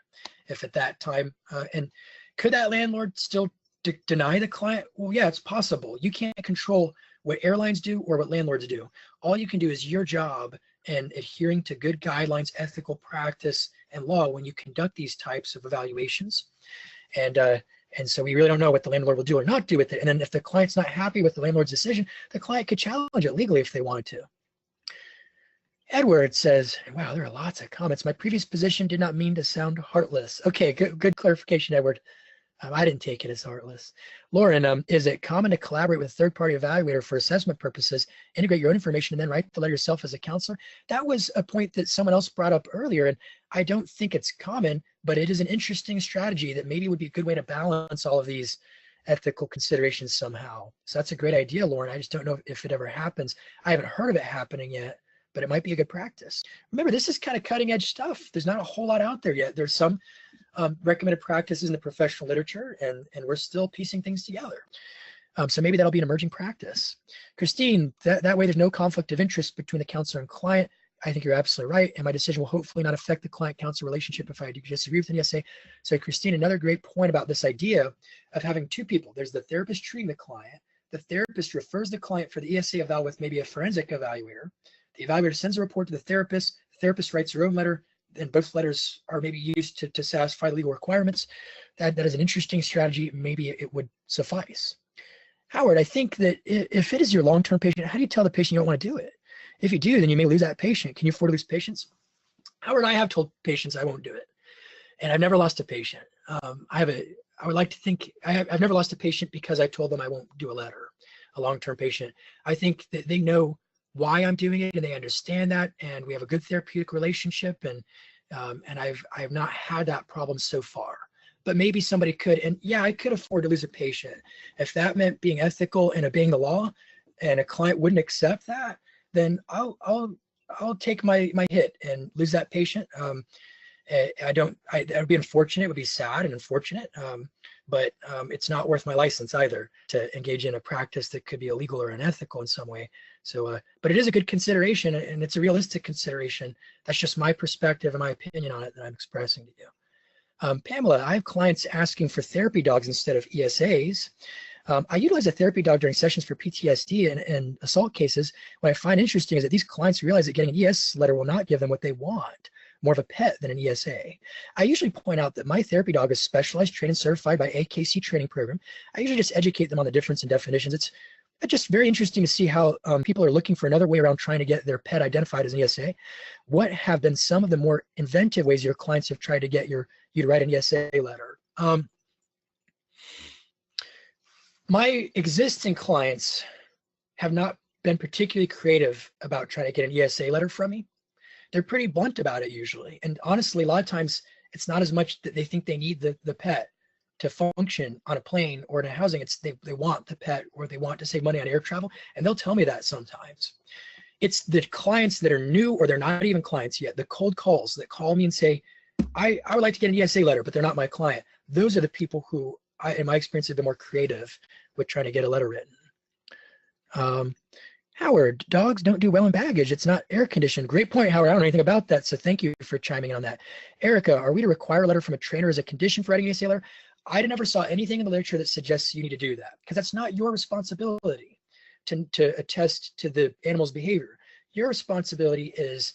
If at that time, and could that landlord still deny the client? Well, yeah, it's possible. You can't control what airlines do or what landlords do. All you can do is your job and adhering to good guidelines, ethical practice, and law when you conduct these types of evaluations. And so we really don't know what the landlord will do or not do with it. And then if the client's not happy with the landlord's decision, the client could challenge it legally if they wanted to. Edward says, wow, there are lots of comments. My previous position did not mean to sound heartless. Okay, good clarification, Edward. I didn't take it as heartless. Lauren, is it common to collaborate with a third-party evaluator for assessment purposes, integrate your own information, and then write the letter yourself as a counselor? That was a point that someone else brought up earlier, and I don't think it's common, but it is an interesting strategy that maybe would be a good way to balance all of these ethical considerations somehow. So that's a great idea, Lauren. I just don't know if it ever happens. I haven't heard of it happening yet, but it might be a good practice. Remember, this is kind of cutting edge stuff. There's not a whole lot out there yet. There's some recommended practices in the professional literature, and we're still piecing things together. So maybe that'll be an emerging practice. Christine, that way there's no conflict of interest between the counselor and client. I think you're absolutely right, and my decision will hopefully not affect the client-counselor relationship if I disagree with an ESA. So Christine, another great point about this idea of having two people. There's the therapist treating the client. The therapist refers the client for the ESA eval with maybe a forensic evaluator. The evaluator sends a report to the therapist writes her own letter, and both letters are maybe used to satisfy legal requirements. That is an interesting strategy. Maybe it would suffice. Howard, I think that if it is your long-term patient, how do you tell the patient you don't want to do it? If you do, then you may lose that patient. Can you afford to lose patients? Howard, I have told patients I won't do it, and I've never lost a patient. I would like to think I've never lost a patient because I told them I won't do a letter, a long-term patient. I think that they know why I'm doing it and they understand that, and we have a good therapeutic relationship, and I've not had that problem so far. But maybe somebody could, and yeah, I could afford to lose a patient. If that meant being ethical and obeying the law, and a client wouldn't accept that, then I'll take my hit and lose that patient. That would be unfortunate. It would be sad and unfortunate, but it's not worth my license either to engage in a practice that could be illegal or unethical in some way. So, but it is a good consideration, and it's a realistic consideration. That's just my perspective and my opinion on it that I'm expressing to you. Pamela, I have clients asking for therapy dogs instead of ESAs. I utilize a therapy dog during sessions for PTSD and assault cases. What I find interesting is that these clients realize that getting an ES letter will not give them what they want, more of a pet than an ESA. I usually point out that my therapy dog is specialized, trained, and certified by AKC training program. I usually just educate them on the difference in definitions. It's just very interesting to see how people are looking for another way around trying to get their pet identified as an ESA. What have been some of the more inventive ways your clients have tried to get you to write an ESA letter? My existing clients have not been particularly creative about trying to get an ESA letter from me. They're pretty blunt about it usually. And honestly, a lot of times it's not as much that they think they need the pet to function on a plane or in a housing. It's they want the pet, or they want to save money on air travel. And they'll tell me that sometimes. It's the clients that are new, or they're not even clients yet, the cold calls that call me and say, I would like to get an ESA letter, but they're not my client. Those are the people who, in my experience, have been more creative with trying to get a letter written. Howard, dogs don't do well in baggage. It's not air conditioned. Great point, Howard. I don't know anything about that, so thank you for chiming in on that. Erica, are we to require a letter from a trainer as a condition for writing an ESA letter? I never saw anything in the literature that suggests you need to do that, because that's not your responsibility. to attest to the animal's behavior. Your responsibility is,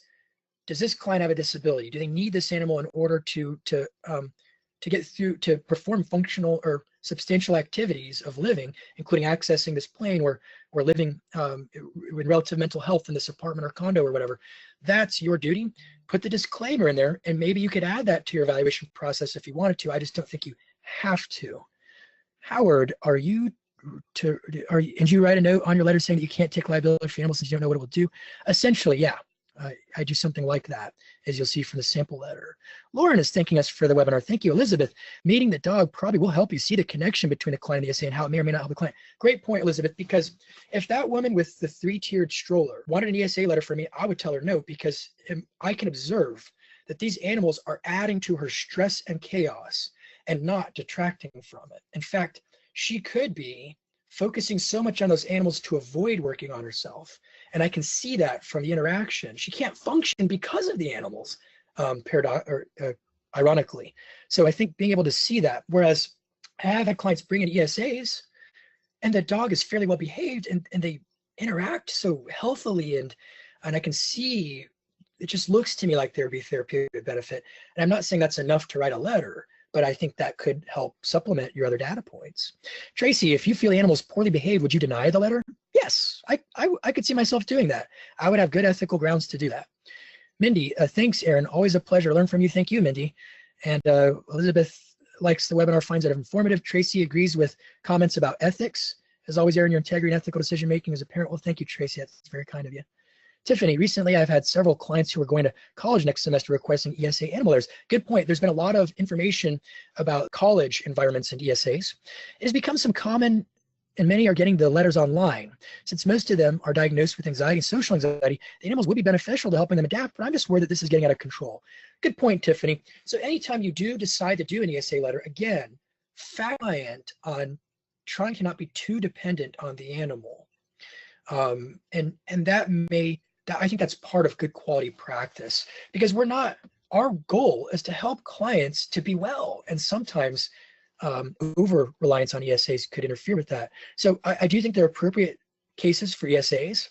does this client have a disability? Do they need this animal in order to get through, to perform functional or substantial activities of living, including accessing this plane or living with relative mental health in this apartment or condo or whatever? That's your duty. Put the disclaimer in there, and maybe you could add that to your evaluation process if you wanted to. I just don't think you have to. Howard, and you write a note on your letter saying that you can't take liability for animals since you don't know what it will do? Essentially, yeah. I do something like that, as you'll see from the sample letter. Lauren is thanking us for the webinar. Thank you, Elizabeth. Meeting the dog probably will help you see the connection between the client and the ESA and how it may or may not help the client. Great point, Elizabeth, because if that woman with the 3-tiered stroller wanted an ESA letter from me, I would tell her no, because I can observe that these animals are adding to her stress and chaos and not detracting from it. In fact, she could be focusing so much on those animals to avoid working on herself. And I can see that from the interaction. She can't function because of the animals, ironically. So I think being able to see that, whereas I have had clients bring in ESAs and the dog is fairly well behaved and they interact so healthily, and I can see, it just looks to me like there would be therapeutic benefit. And I'm not saying that's enough to write a letter, but I think that could help supplement your other data points. Tracy, if you feel the animal is poorly behaved, would you deny the letter? Yes, I could see myself doing that. I would have good ethical grounds to do that. Mindy, thanks, Aaron. Always a pleasure to learn from you. Thank you, Mindy. And Elizabeth likes the webinar, finds it informative. Tracy agrees with comments about ethics. As always, Aaron, your integrity and ethical decision-making is apparent. Well, thank you, Tracy. That's very kind of you. Tiffany, recently I've had several clients who are going to college next semester requesting ESA animal letters. Good point. There's been a lot of information about college environments and ESAs. It has become some common, and many are getting the letters online. Since most of them are diagnosed with anxiety and social anxiety, the animals would be beneficial to helping them adapt, but I'm just worried that this is getting out of control. Good point, Tiffany. So anytime you do decide to do an ESA letter, again, fact on trying to not be too dependent on the animal. And I think that's part of good quality practice, because our goal is to help clients to be well, and sometimes over reliance on ESAs could interfere with that. So I do think there are appropriate cases for ESAs,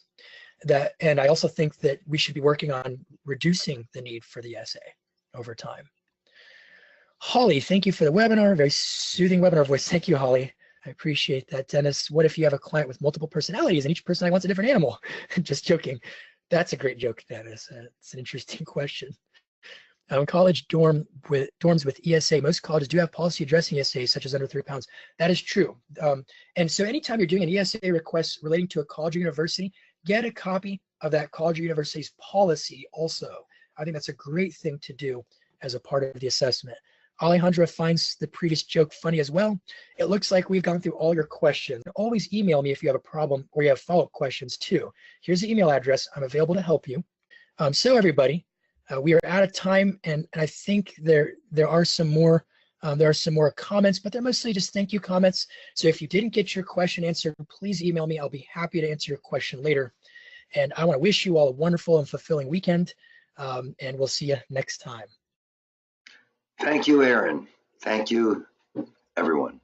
and I also think that we should be working on reducing the need for the ESA over time. Holly, thank you for the webinar. Very soothing webinar voice. Thank you, Holly. I appreciate that. Dennis, what if you have a client with multiple personalities and each personality wants a different animal? Just joking. That's a great joke, Dennis. It's an interesting question. College dorms with ESA, most colleges do have policy addressing ESA, such as under 3 pounds. That is true. And so anytime you're doing an ESA request relating to a college or university, get a copy of that college or university's policy also. I think that's a great thing to do as a part of the assessment. Alejandra finds the previous joke funny as well. It looks like we've gone through all your questions. Always email me if you have a problem or you have follow-up questions too. Here's the email address. I'm available to help you. So everybody, we are out of time, and I think there are some more comments, but they're mostly just thank you comments. So if you didn't get your question answered, please email me. I'll be happy to answer your question later. And I want to wish you all a wonderful and fulfilling weekend, and we'll see you next time. Thank you, Aaron. Thank you, everyone.